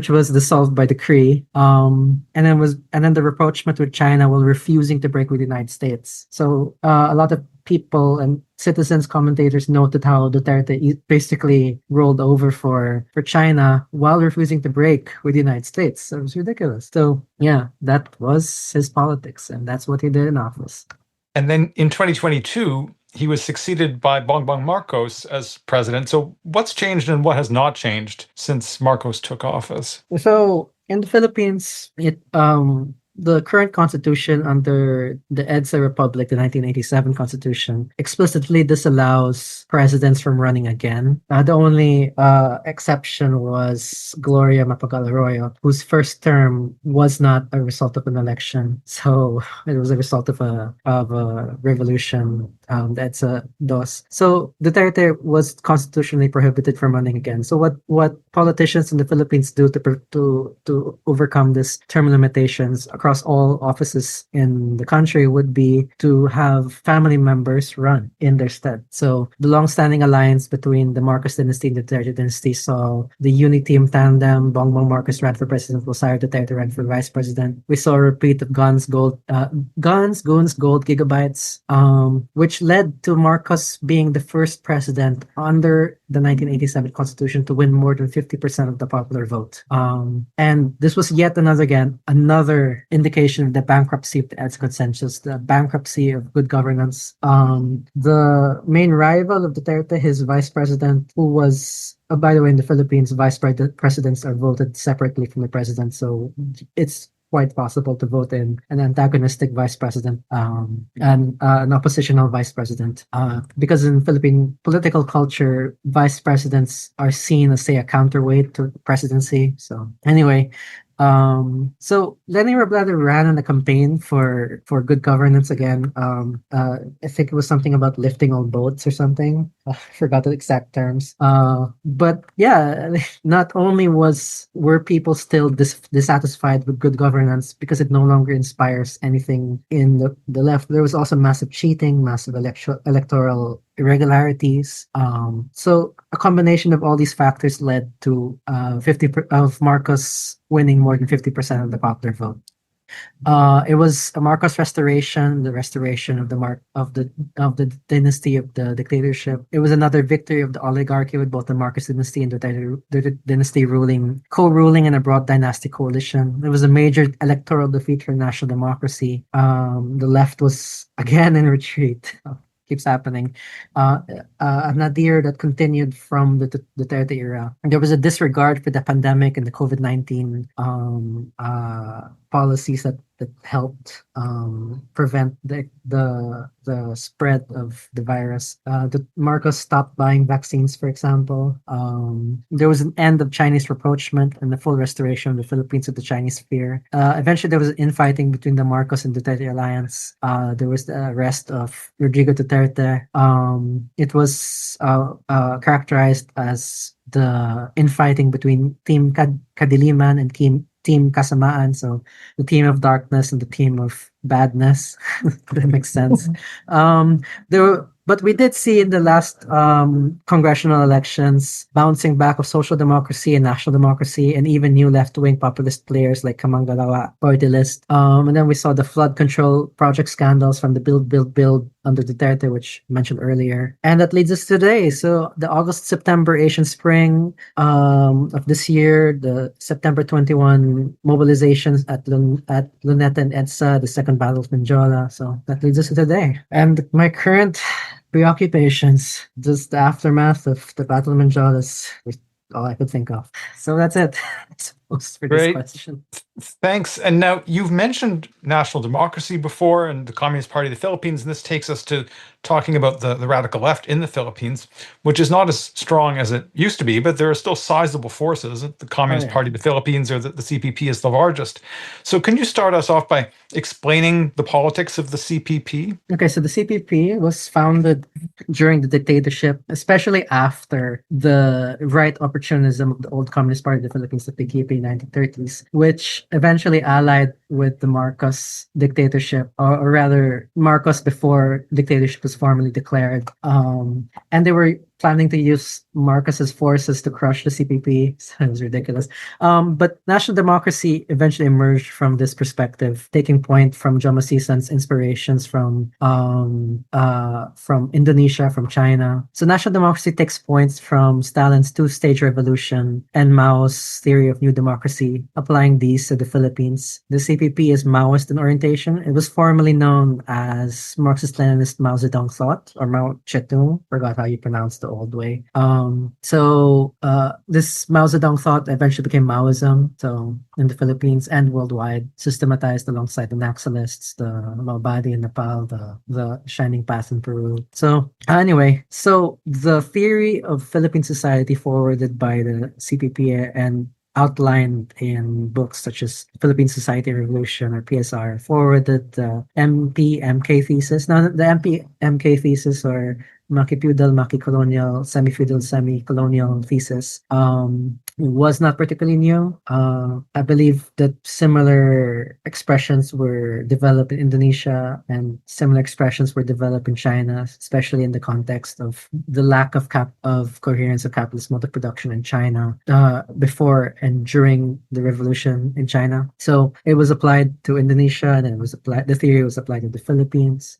was dissolved by decree. And then the rapprochement with China while refusing to break with the United States. So a lot of people and citizens, commentators noted how Duterte basically rolled over for China while refusing to break with the United States. So it was ridiculous. So yeah, that was his politics, and that's what he did in office. And then in 2022, he was succeeded by Bongbong Marcos as president. So what's changed and what has not changed since Marcos took office? So in the Philippines, the current constitution under the EDSA Republic, the 1987 constitution, explicitly disallows presidents from running again. The only exception was Gloria Macapagal-Arroyo, whose first term was not a result of an election. So it was a result of a revolution. That's a DOS. So Duterte was constitutionally prohibited from running again. So what politicians in the Philippines do to overcome this term limitations across all offices in the country would be to have family members run in their stead. So the long-standing alliance between the Marcos dynasty and the Duterte dynasty saw the Uniteam tandem. Bongbong Marcos ran for president, Rosario Duterte ran for vice president. We saw a repeat of guns, goons, gold, gigabytes, which led to Marcos being the first president under the 1987 constitution to win more than 50% of the popular vote. And this was yet another indication of the bankruptcy of the EDSA consensus, the bankruptcy of good governance. The main rival of Duterte, his vice president, who was by the way, in the Philippines, vice presidents are voted separately from the president, so it's quite possible to vote in an antagonistic vice president and an oppositional vice president. Because in Philippine political culture, vice presidents are seen as, say, a counterweight to the presidency. So anyway, so Leni Robredo ran in a campaign for good governance again. I think it was something about lifting all boats or something. I forgot the exact terms. But yeah, not only were people still dissatisfied with good governance because it no longer inspires anything in the left, there was also massive cheating, massive electoral irregularities. So a combination of all these factors led to 50 of Marcos winning more than 50% of the popular vote. It was a Marcos restoration, the restoration of the dynasty of the dictatorship. It was another victory of the oligarchy with both the Marcos dynasty and the dynasty co-ruling in a broad dynastic coalition. It was a major electoral defeat for national democracy. The left was again in retreat. Keeps happening. A nadir that continued from the Duterte era. There was a disregard for the pandemic and the COVID-19 policies that helped prevent the spread of the virus. Marcos stopped buying vaccines, for example. There was an end of Chinese rapprochement and the full restoration of the Philippines of the Chinese sphere. Eventually, there was infighting between the Marcos and Duterte alliance. There was the arrest of Rodrigo Duterte. It was characterized as the infighting between Team Kadiliman and Team Kasamaan, so the team of darkness and the team of badness. That makes sense. But we did see in the last congressional elections bouncing back of social democracy and national democracy, and even new left-wing populist players like Kamangalawa, Party List. And then we saw the flood control project scandals from the Build under Duterte, which I mentioned earlier. And that leads us to today. So the August-September Asian Spring of this year, the September 21 mobilizations at Luneta and EDSA, the Second Battle of Menjola. So that leads us to today. And my current preoccupations, just the aftermath of the Battle of Menjola is all I could think of. So that's it, I suppose, for this Great. question. Thanks. And now you've mentioned national democracy before and the Communist Party of the Philippines, and this takes us to talking about the radical left in the Philippines, which is not as strong as it used to be, but there are still sizable forces. The Communist Party of the Philippines, or the CPP, is the largest. So can you start us off by explaining the politics of the CPP? Okay, so the CPP was founded during the dictatorship, especially after the right opportunism of the old Communist Party of the Philippines, the PKP, in the 1930s, which eventually allied with the Marcos dictatorship, or rather Marcos before dictatorship was formally declared. And they were planning to use Marcos's forces to crush the CPP. Sounds ridiculous. But national democracy eventually emerged from this perspective, taking point from Jomo Sisan's inspirations from Indonesia, from China. So national democracy takes points from Stalin's two-stage revolution and Mao's theory of new democracy, applying these to the Philippines. The CPP is Maoist in orientation. It was formerly known as Marxist-Leninist Mao Zedong thought, or Mao Zedong. Forgot how you pronounce the old way. This Mao Zedong thought eventually became Maoism. So in the Philippines and worldwide, systematized alongside the Naxalists, the Maobadi in Nepal, the Shining Path in Peru. So anyway, so the theory of Philippine society forwarded by the CPP and outlined in books such as Philippine Society Revolution, or PSR, forwarded the MP-MK thesis. Now, the MP-MK thesis, or Maki-feudal, Maki-colonial, semi-feudal, semi-colonial thesis, was not particularly new. I believe that similar expressions were developed in Indonesia, and similar expressions were developed in China, especially in the context of the lack of coherence of capitalist mode of production in China before and during the revolution in China. So it was applied to Indonesia, and it was applied. The theory was applied to the Philippines.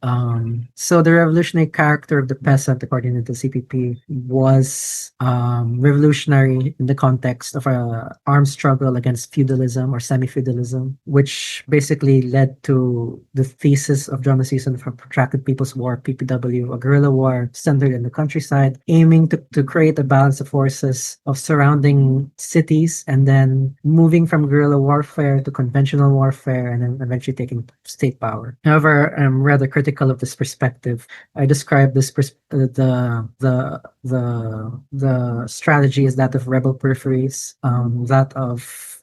So the revolutionary character of the peasant, according to the CPP, was revolutionary in the context of an armed struggle against feudalism or semi-feudalism, which basically led to the thesis of Jomo Sisan for Protracted People's War, PPW, a guerrilla war centered in the countryside, aiming to create a balance of forces of surrounding cities, and then moving from guerrilla warfare to conventional warfare, and then eventually taking state power. However, I'm rather critical of this perspective. I describe this the strategy is that of rebel peripheries, that of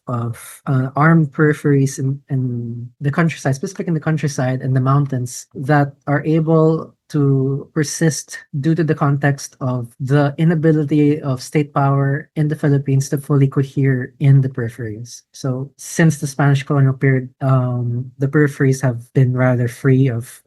armed peripheries in the countryside, specifically in the countryside and the mountains, that are able to persist due to the context of the inability of state power in the Philippines to fully cohere in the peripheries. So since the Spanish colonial period, the peripheries have been rather free of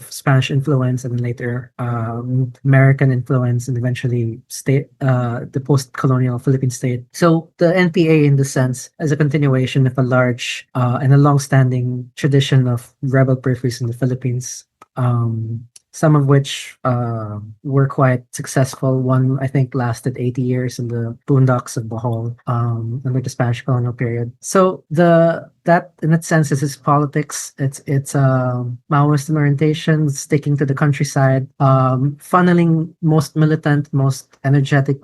Spanish influence, and then later American influence, and eventually the post-colonial Philippine state. So the NPA, in the sense, is a continuation of a large and a long-standing tradition of rebel peripheries in the Philippines. Some of which were quite successful. One, I think, lasted 80 years in the boondocks of Bohol under the Spanish colonial period. So that in that sense is his politics. It's Maoist in orientation, sticking to the countryside, funneling most militant, most energetic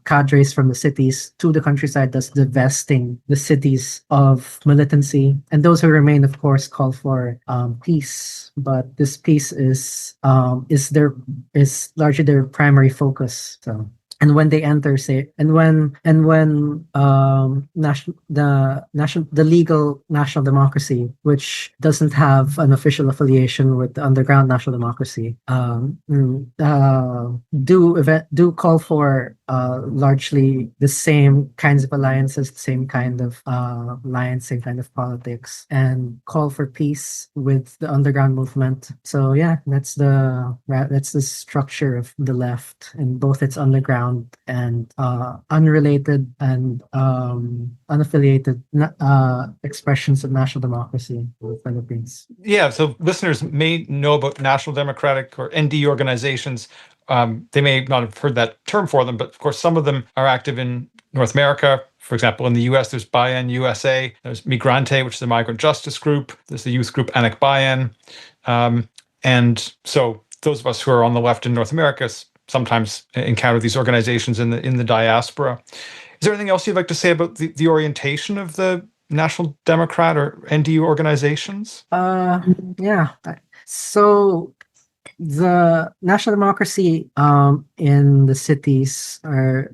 cadres from the cities to the countryside, thus divesting the cities of militancy. And those who remain, of course, call for peace. But this peace is largely their primary focus. So and when they enter, say, and when the legal national democracy, which doesn't have an official affiliation with the underground national democracy, do call for largely the same kinds of alliances, the same kind of alliance, same kind of politics, and call for peace with the underground movement. So yeah, that's the structure of the left in both its underground and unrelated and unaffiliated expressions of national democracy in the Philippines. Yeah, so listeners may know about National Democratic or ND organizations. They may not have heard that term for them, but of course, some of them are active in North America. For example, in the US, there's Bayan USA, there's Migrante, which is a migrant justice group, there's the youth group Anak Bayan. And so those of us who are on the left in North America sometimes encounter these organizations in the diaspora. Is there anything else you'd like to say about the orientation of the National Democrat or ND organizations? Yeah. So the national democracy in the cities are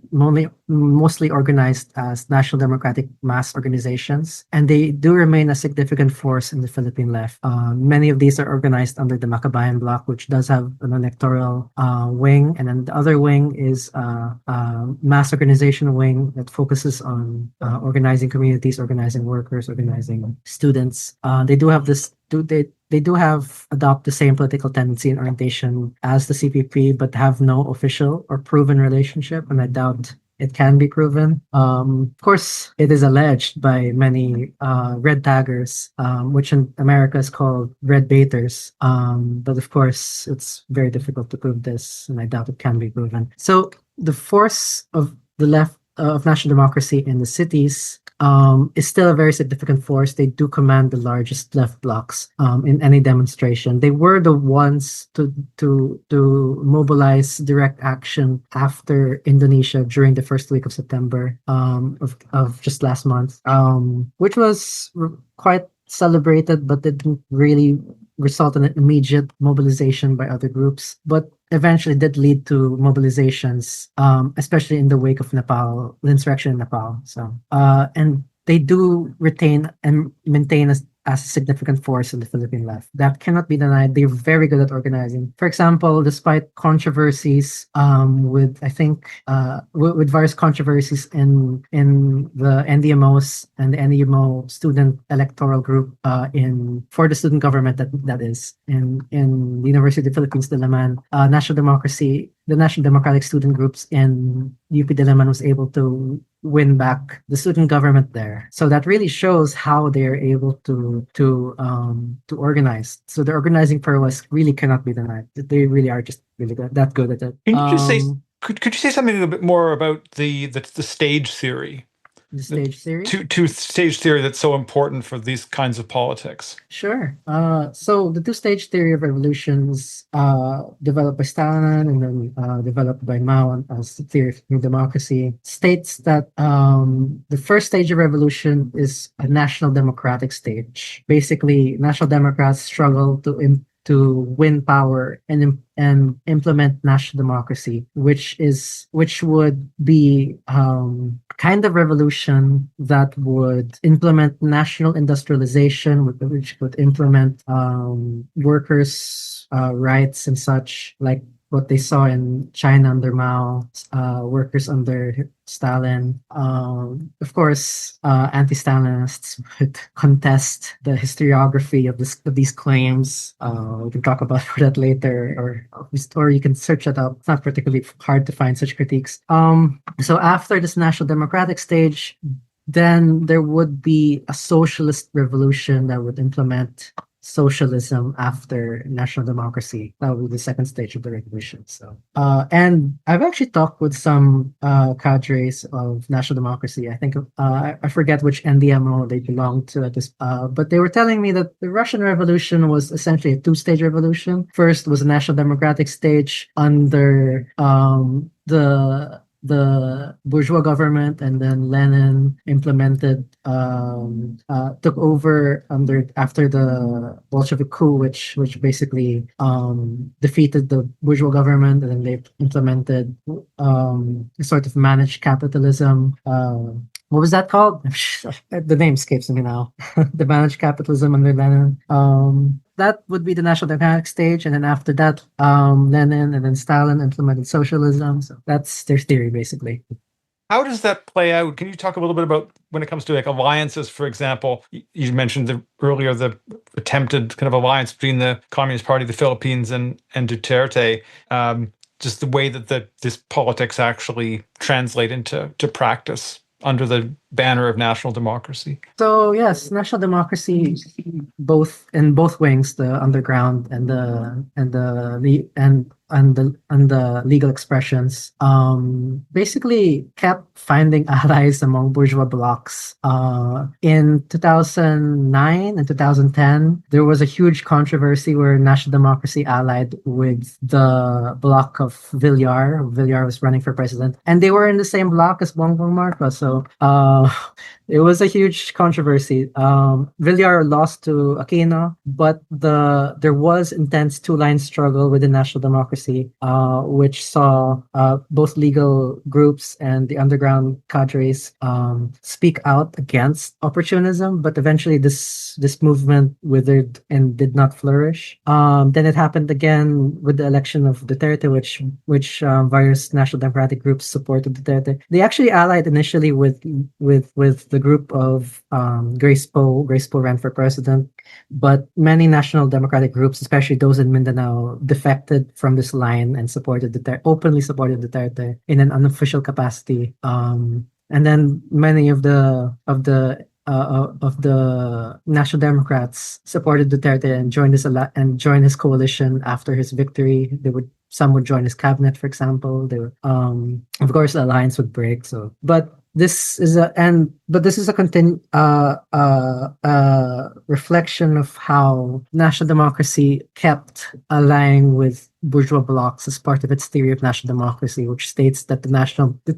mostly organized as national democratic mass organizations, and they do remain a significant force in the Philippine left. Many of these are organized under the Makabayan Bloc, which does have an electoral wing, and then the other wing is a mass organization wing that focuses on organizing communities, organizing workers, organizing students. They do have this. They do adopt the same political tendency and orientation as the CPP, but have no official or proven relationship, and I doubt it can be proven. Of course, it is alleged by many red taggers, which in America is called red baiters. But of course, it's very difficult to prove this, and I doubt it can be proven. So the force of the left of national democracy in the cities is still a very significant force. They do command the largest left blocs in any demonstration. They were the ones to mobilize direct action after Indonesia during the first week of September of just last month, which was quite celebrated, but didn't really result in an immediate mobilization by other groups, but eventually did lead to mobilizations, especially in the wake of Nepal, the insurrection in Nepal. So, and they do retain and maintain as a significant force in the Philippine left. That cannot be denied. They're very good at organizing. For example, despite controversies with various controversies in the NDMOs and the NDMO student electoral group for the student government that is in the University of the Philippines, Diliman, the National Democratic Student groups in UP Diliman was able to win back the student government there. So that really shows how they're able to organize. So the organizing prowess really cannot be denied. They really are just really good at it. Can you just say, could you say something a bit more about the stage theory? The stage theory? Two-stage theory that's so important for these kinds of politics. Sure. So the two-stage theory of revolutions developed by Stalin and then developed by Mao as the theory of new democracy states that the first stage of revolution is a national democratic stage. Basically, national democrats struggle to win power and implement national democracy, which would be kind of revolution that would implement national industrialization, which would implement workers' rights and such, like what they saw in China under Mao, workers under Stalin. Of course, anti-Stalinists would contest the historiography of these claims. We can talk about that later, or you can search it up. It's not particularly hard to find such critiques. So after this national democratic stage, then there would be a socialist revolution that would implement socialism after national democracy. That would be the second stage of the revolution. So, and I've actually talked with some cadres of national democracy. I think I forget which NDMO they belong to at this, but they were telling me that the Russian Revolution was essentially a two-stage revolution. First was a national democratic stage under the the bourgeois government, and then Lenin took over after the Bolshevik coup, which basically defeated the bourgeois government, and then they implemented a sort of managed capitalism. What was that called? The name escapes me now. The managed capitalism under Lenin. That would be the National Democratic stage, and then after that, Lenin and then Stalin implemented socialism. So that's their theory, basically. How does that play out? Can you talk a little bit about when it comes to like alliances, for example? You mentioned earlier the attempted kind of alliance between the Communist Party of the Philippines and Duterte. Just the way that this politics actually translate into practice under the banner of national democracy. So yes, national democracy, both in both wings, the underground and the legal expressions, basically kept finding allies among bourgeois blocs. In 2009 and 2010, there was a huge controversy where national democracy allied with the bloc of Villar. Villar was running for president, and they were in the same bloc as Bongbong Marcos. So it was a huge controversy. Villar lost to Aquino, but there was intense two-line struggle within national democracy, which saw both legal groups and the underground cadres speak out against opportunism. But eventually, this movement withered and did not flourish. Then it happened again with the election of Duterte, which various national democratic groups supported Duterte. They actually allied initially with the group of Grace Poe. Grace Poe ran for president, but many national democratic groups, especially those in Mindanao, defected from this line and openly supported Duterte in an unofficial capacity. And then many of the National Democrats supported Duterte and joined his coalition after his victory. Some would join his cabinet, for example. Of course, the alliance would break. But this is a reflection of how national democracy kept allying with bourgeois blocs as part of its theory of national democracy, which states that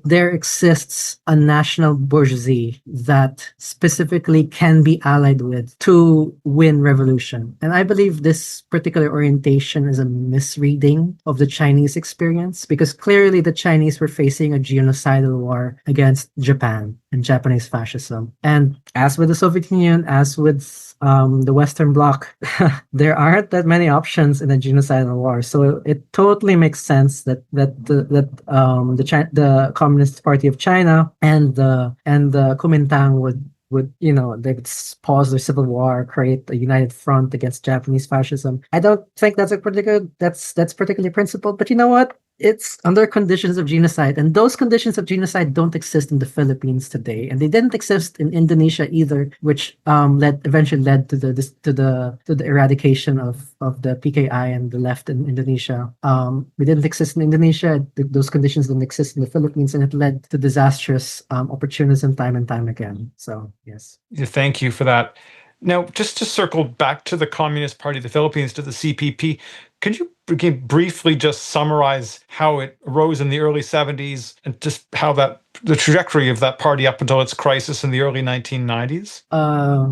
there exists a national bourgeoisie that specifically can be allied with to win revolution. And I believe this particular orientation is a misreading of the Chinese experience, because clearly the Chinese were facing a genocidal war against Japan and Japanese fascism. And as with the Soviet Union, as with the Western Bloc, there aren't that many options in a genocidal war. So it totally makes sense that the Communist Party of China and the Kuomintang would they would pause their civil war, create a united front against Japanese fascism. I don't think that's particularly principled, but you know what? It's under conditions of genocide, and those conditions of genocide don't exist in the Philippines today, and they didn't exist in Indonesia either, which eventually led to the eradication of the PKI and the left in Indonesia. They didn't exist in Indonesia; those conditions didn't exist in the Philippines, and it led to disastrous opportunism time and time again. So yes, thank you for that. Now, just to circle back to the Communist Party of the Philippines, to the CPP, could you briefly just summarize how it arose in the early 70s and just how the trajectory of that party up until its crisis in the early 1990s?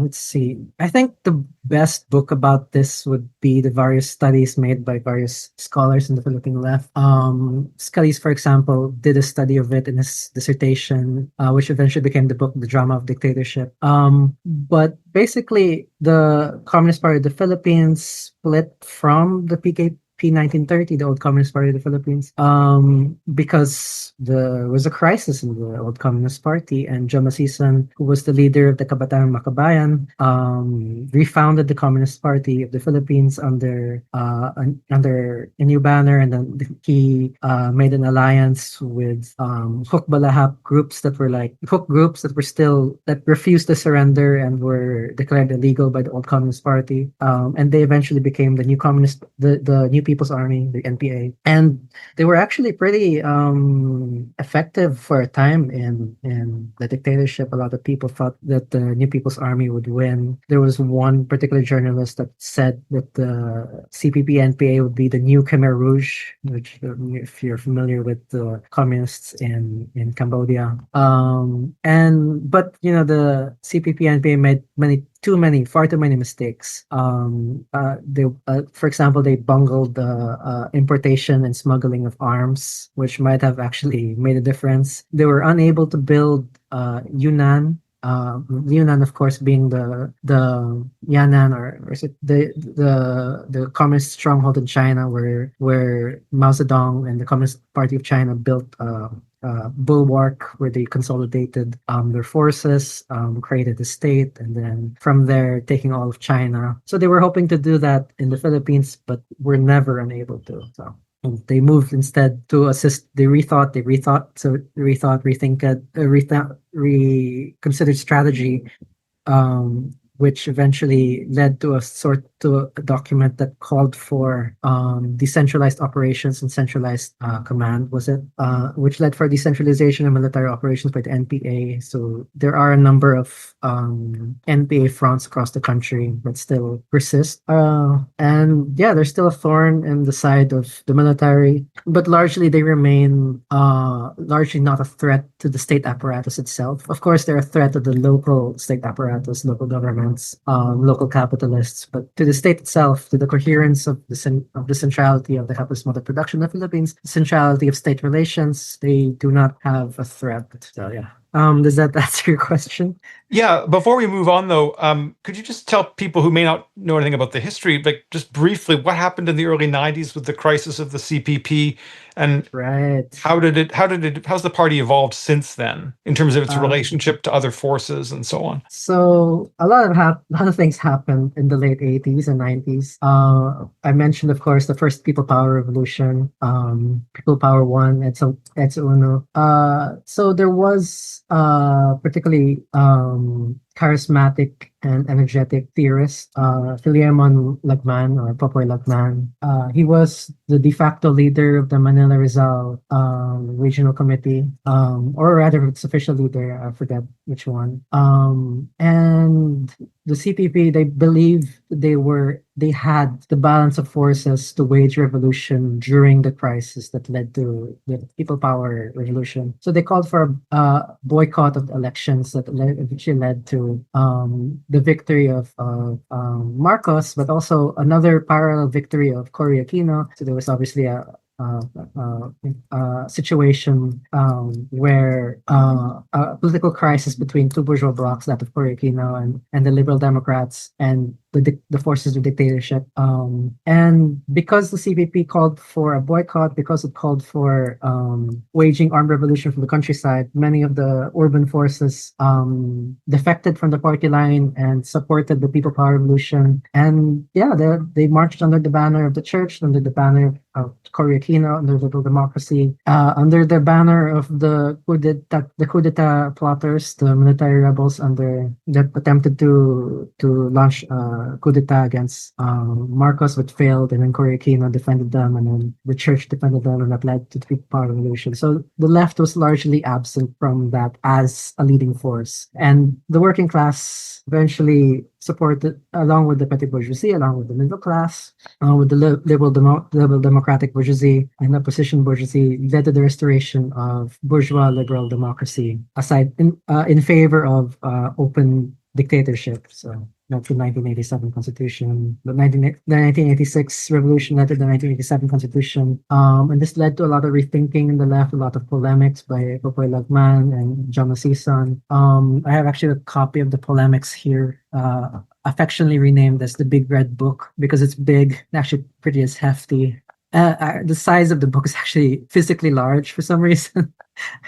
Let's see. I think the best book about this would be the various studies made by various scholars in the Philippine left. Scalise, for example, did a study of it in his dissertation, which eventually became the book, The Drama of Dictatorship. But basically, the Communist Party of the Philippines split from the PKP 1930, the old Communist Party of the Philippines, because there was a crisis in the old Communist Party, and Jong, who was the leader of the Kabataan Makabayan, refounded the Communist Party of the Philippines under a new banner, and then he made an alliance with Hukbalahap groups that refused to surrender and were declared illegal by the old Communist Party, and they eventually became the new People's Army, the NPA, and they were actually pretty effective for a time in the dictatorship. A lot of people thought that the New People's Army would win. There was one particular journalist that said that the CPP NPA would be the new Khmer Rouge, which, if you're familiar with the communists in Cambodia. But the CPP NPA made far too many mistakes. For example, they bungled the importation and smuggling of arms, which might have actually made a difference. They were unable to build Yunnan. Yunnan, of course, being the Yan'an, or is it the communist stronghold in China, where Mao Zedong and the Communist Party of China built bulwark where they consolidated their forces, created a state, and then from there taking all of China. So they were hoping to do that in the Philippines, but were never unable to. So they moved instead to assist. They reconsidered strategy, which eventually led to a document that called for decentralized operations and centralized command, which led for decentralization of military operations by the NPA. So there are a number of NPA fronts across the country that still persist. And yeah, there's still a thorn in the side of the military, but largely they remain largely not a threat to the state apparatus itself. Of course, they're a threat to the local state apparatus, local governments, local capitalists, but to the state itself, to the coherence of the centrality of the capitalist mode of production of the Philippines, the centrality of state relations, they do not have a threat. So yeah. Does that answer your question? Yeah. Before we move on, though, could you just tell people who may not know anything about the history, like just briefly, what happened in the early 90s with the crisis of the CPP, and how's the party evolved since then in terms of its relationship to other forces and so on? So a lot of things happened in the late 80s and 90s. I mentioned, of course, the first People Power Revolution, People Power One, EDSA Uno. So there was particularly charismatic and energetic theorist, Philemon Lagman, or Popoy Lagman. He was the de facto leader of the Manila Rizal Regional Committee, or rather its official leader, I forget which one. And the CPP, they believe they had the balance of forces to wage revolution during the crisis that led to the People Power Revolution. So they called for a boycott of the elections that eventually led to the victory of Marcos, but also another parallel victory of Cory Aquino. So there was obviously a situation where a political crisis between two bourgeois blocs, that of Cory Aquino and the Liberal Democrats, and the forces of dictatorship. And because the CPP called for a boycott, because it called for waging armed revolution from the countryside, many of the urban forces defected from the party line and supported the People Power Revolution. And yeah, they marched under the banner of the church, under the banner of Cory Aquino, under Liberal Democracy, under the banner of the coup d'etat plotters, the military rebels that attempted to launch coup d'etat against Marcos, which failed, and then Cory Aquino defended them, and then the church defended them, and that led to the People Power Revolution. So the left was largely absent from that as a leading force, and the working class eventually supported, along with the petty bourgeoisie, along with the middle class, with the liberal democratic bourgeoisie and opposition bourgeoisie, led to the restoration of bourgeois liberal democracy, aside in favor of open dictatorship. So that's the 1987 Constitution. The 1986 Revolution led to the 1987 Constitution. And this led to a lot of rethinking in the left, a lot of polemics by Popoy Lagman and John Masison. I have actually a copy of the polemics here, affectionately renamed as the Big Red Book, because it's big, actually pretty as hefty. The size of the book is actually physically large for some reason.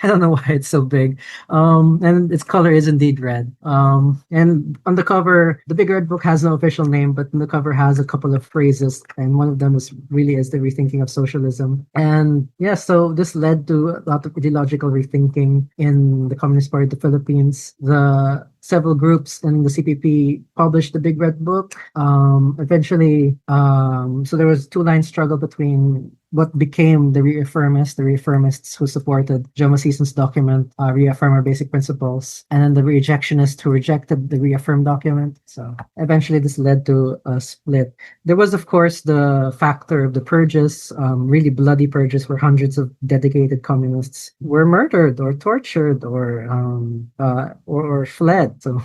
I don't know why it's so big. And its color is indeed red. And on the cover, the Big Red Book has no official name, but the cover has a couple of phrases, and one of them is the rethinking of socialism. And yeah, so this led to a lot of ideological rethinking in the Communist Party of the Philippines. The several groups in the CPP published the Big Red Book. Eventually, so there was two-line struggle between what became the reaffirmists who supported Jomo Sison's document, Reaffirm Our Basic Principles, and then the rejectionists who rejected the reaffirmed document. So eventually this led to a split. There was, of course, the factor of the purges, really bloody purges where hundreds of dedicated communists were murdered or tortured or fled. So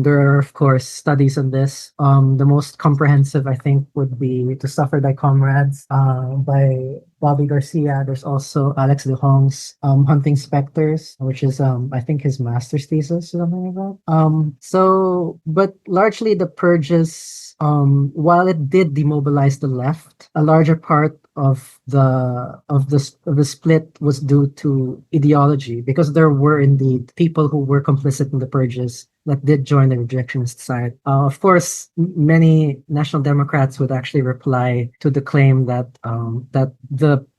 there are, of course, studies on this. The most comprehensive, I think, would be To Suffer Thy Comrades by Bobby Garcia. There's also Alex de Hong's Hunting Specters, which is I think his master's thesis or something like that. But largely the purges, while it did demobilize the left, a larger part of the split was due to ideology, because there were indeed people who were complicit in the purges that did join the rejectionist side. Of course, many National Democrats would actually reply to the claim that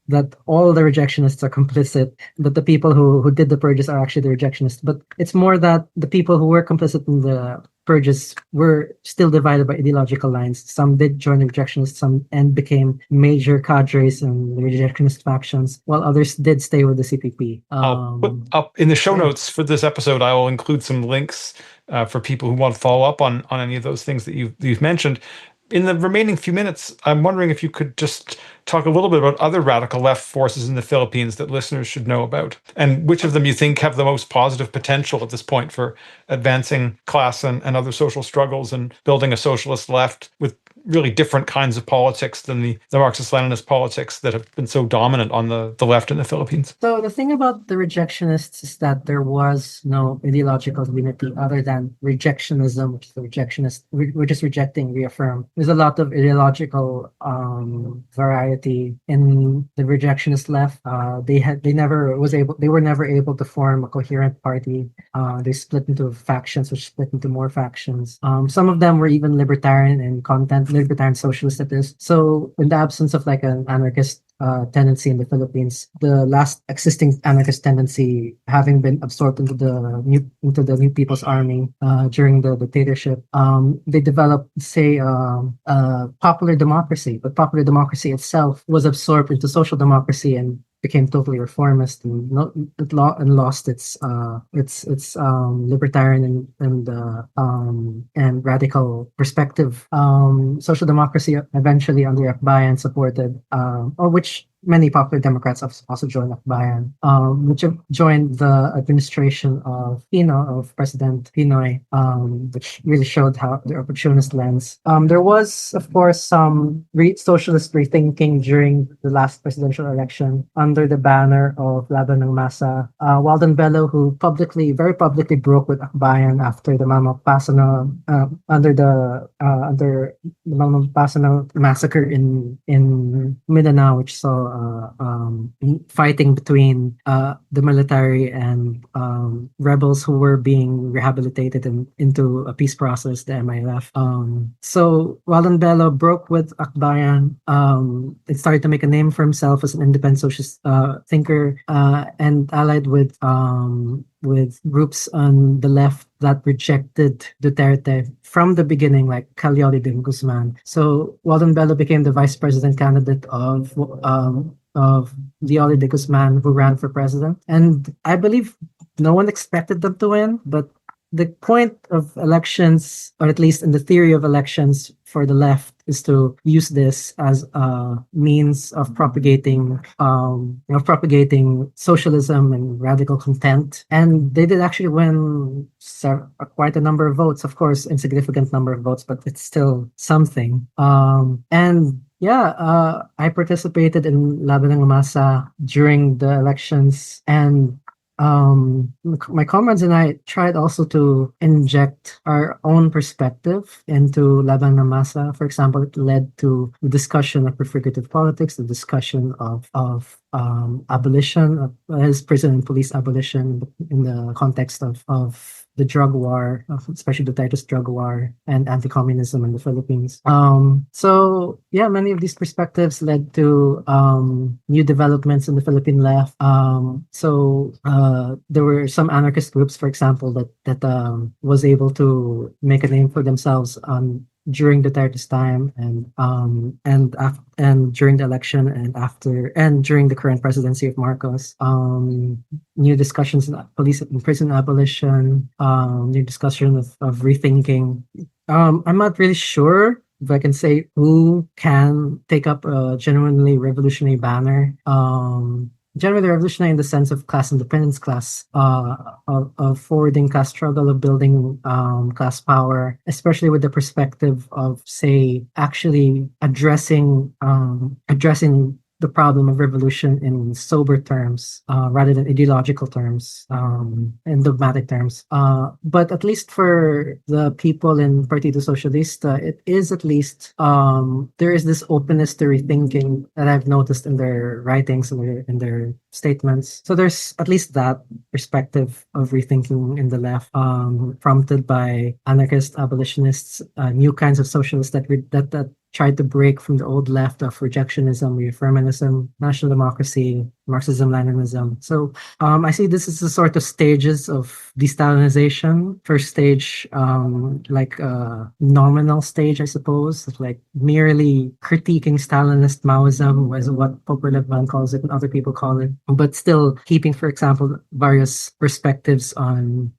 that all the rejectionists are complicit, that the people who did the purges are actually the rejectionists. But it's more that the people who were complicit in the purges were still divided by ideological lines. Some did join the rejectionists, some and became major cadres in the rejectionist factions, while others did stay with the CPP. I'll put up in the show notes for this episode, I will include some links for people who want to follow up on any of those things that you've mentioned. In the remaining few minutes, I'm wondering if you could just talk a little bit about other radical left forces in the Philippines that listeners should know about, and which of them you think have the most positive potential at this point for advancing class and other social struggles and building a socialist left with really different kinds of politics than the Marxist-Leninist politics that have been so dominant on the left in the Philippines. So the thing about the rejectionists is that there was no ideological unity other than rejectionism, which is the rejectionist, we're just rejecting, reaffirm. There's a lot of ideological variety in the rejectionist left. They were never able to form a coherent party. They split into factions, which split into more factions. Some of them were even libertarian in content, libertarian socialist it is. So in the absence of like an anarchist tendency in the Philippines, the last existing anarchist tendency having been absorbed into the New People's Army during the dictatorship, they developed, say, popular democracy. But popular democracy itself was absorbed into social democracy and became totally reformist and lost its libertarian and radical perspective. Social democracy eventually under Akbayan supported, or which many popular Democrats have also joined Akbayan, which joined the administration of President Pinoy, which really showed how the opportunist lens. There was, of course, some socialist rethinking during the last presidential election under the banner of Laban ng Masa. Walden Bello, who very publicly broke with Akbayan after the Mamapasano, under the Mamapasano massacre in Mindanao, which saw fighting between the military and rebels who were being rehabilitated into a peace process, the MILF. So Walden Bello broke with Akbayan. It started to make a name for himself as an independent socialist thinker, and allied with groups on the left that rejected Duterte from the beginning, like Calyoli de Guzman. So Walden Bello became the vice president candidate of Leoli de Guzman, who ran for president. And I believe no one expected them to win, but the point of elections, or at least in the theory of elections for the left, is to use this as a means of propagating socialism and radical content. And they did actually win quite a number of votes, of course, insignificant number of votes, but it's still something. I participated in Laban ng Masa during the elections, and my comrades and I tried also to inject our own perspective into Laban ng Masa. For example, it led to the discussion of prefigurative politics, the discussion of abolition, as prison and police abolition in the context of the drug war, especially the Titus drug war and anti-communism in the Philippines. So yeah, many of these perspectives led to new developments in the Philippine left. So there were some anarchist groups, for example, that was able to make a name for themselves during the Titus time and during the election and after and during the current presidency of Marcos. New discussions in police and prison abolition, new discussion of rethinking. I'm not really sure if I can say who can take up a genuinely revolutionary banner. Generally revolutionary in the sense of class independence, of forwarding class struggle, of building class power, especially with the perspective of, say, actually addressing the problem of revolution in sober terms rather than ideological terms and dogmatic terms. But at least for the people in Partido Sosyalista, it is at least there is this openness to rethinking that I've noticed in their writings and in their statements. So there's at least that perspective of rethinking in the left, prompted by anarchist abolitionists, new kinds of socialists that tried to break from the old left of rejectionism, reaffirmanism, national democracy, Marxism-Leninism. So I see this as the sort of stages of de-Stalinization. First stage, like a nominal stage, I suppose, of like merely critiquing Stalinist Maoism, as what Popper-Levman calls it and other people call it, but still keeping, for example, various perspectives on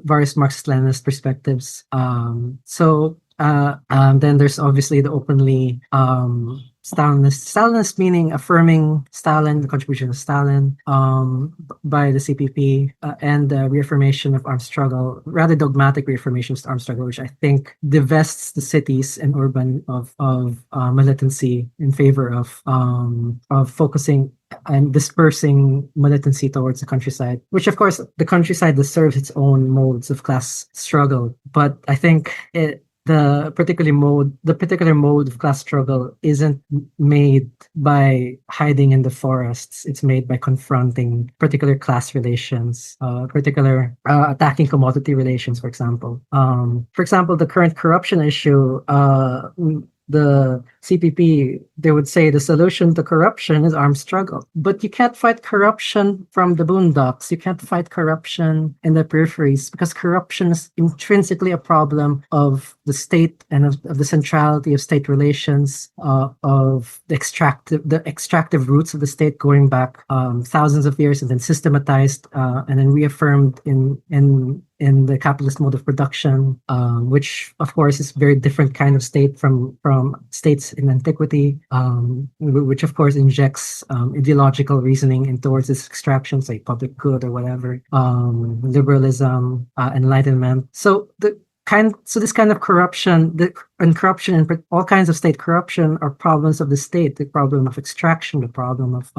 various Marxist-Leninist perspectives. Then there's obviously the openly Stalinist meaning affirming Stalin, the contribution of Stalin by the CPP, and the reaffirmation of armed struggle, rather dogmatic reaffirmations of armed struggle, which I think divests the cities and urban of militancy in favor of focusing and dispersing militancy towards the countryside, which of course the countryside deserves its own modes of class struggle. But I think the particular mode of class struggle isn't made by hiding in the forests. It's made by confronting particular class relations, attacking commodity relations, for example. For example, the current corruption issue, the CPP, they would say the solution to corruption is armed struggle. But you can't fight corruption from the boondocks. You can't fight corruption in the peripheries, because corruption is intrinsically a problem of the state and of the centrality of state relations, of the extractive roots of the state going back thousands of years, and then systematized and then reaffirmed in the capitalist mode of production, which of course is a very different kind of state from states in antiquity, which of course injects ideological reasoning in towards this extraction, say public good or whatever, liberalism, enlightenment. So this kind of corruption, corruption and all kinds of state corruption are problems of the state. The problem of extraction, the problem of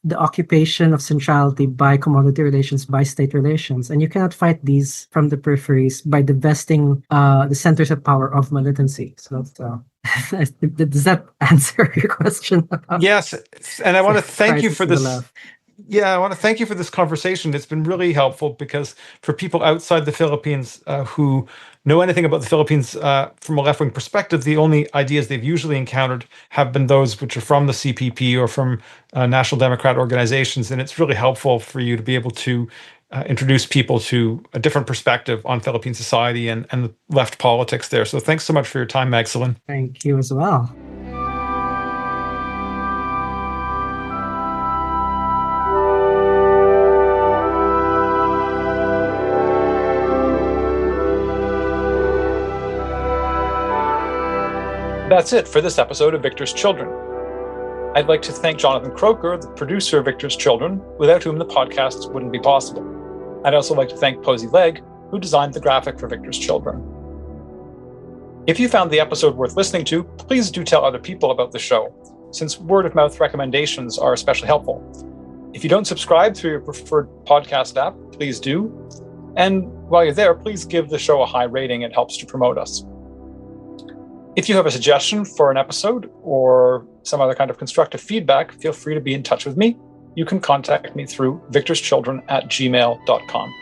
the occupation of centrality by commodity relations, by state relations, and you cannot fight these from the peripheries by divesting the centers of power of militancy. So does that answer your question? Yes, and I want to thank you for this. Yeah, I want to thank you for this conversation. It's been really helpful, because for people outside the Philippines who know anything about the Philippines from a left-wing perspective, the only ideas they've usually encountered have been those which are from the CPP or from National Democrat organizations. And it's really helpful for you to be able to introduce people to a different perspective on Philippine society and left politics there. So thanks so much for your time, Magdalene. Thank you as well. That's it for this episode of Victor's Children. I'd like to thank Jonathan Croker, the producer of Victor's Children, without whom the podcast wouldn't be possible. I'd also like to thank Posey Legg, who designed the graphic for Victor's Children. If you found the episode worth listening to, please do tell other people about the show, since word-of-mouth recommendations are especially helpful. If you don't subscribe through your preferred podcast app, please do. And while you're there, please give the show a high rating. It helps to promote us. If you have a suggestion for an episode or some other kind of constructive feedback, feel free to be in touch with me. You can contact me through victorschildren@gmail.com.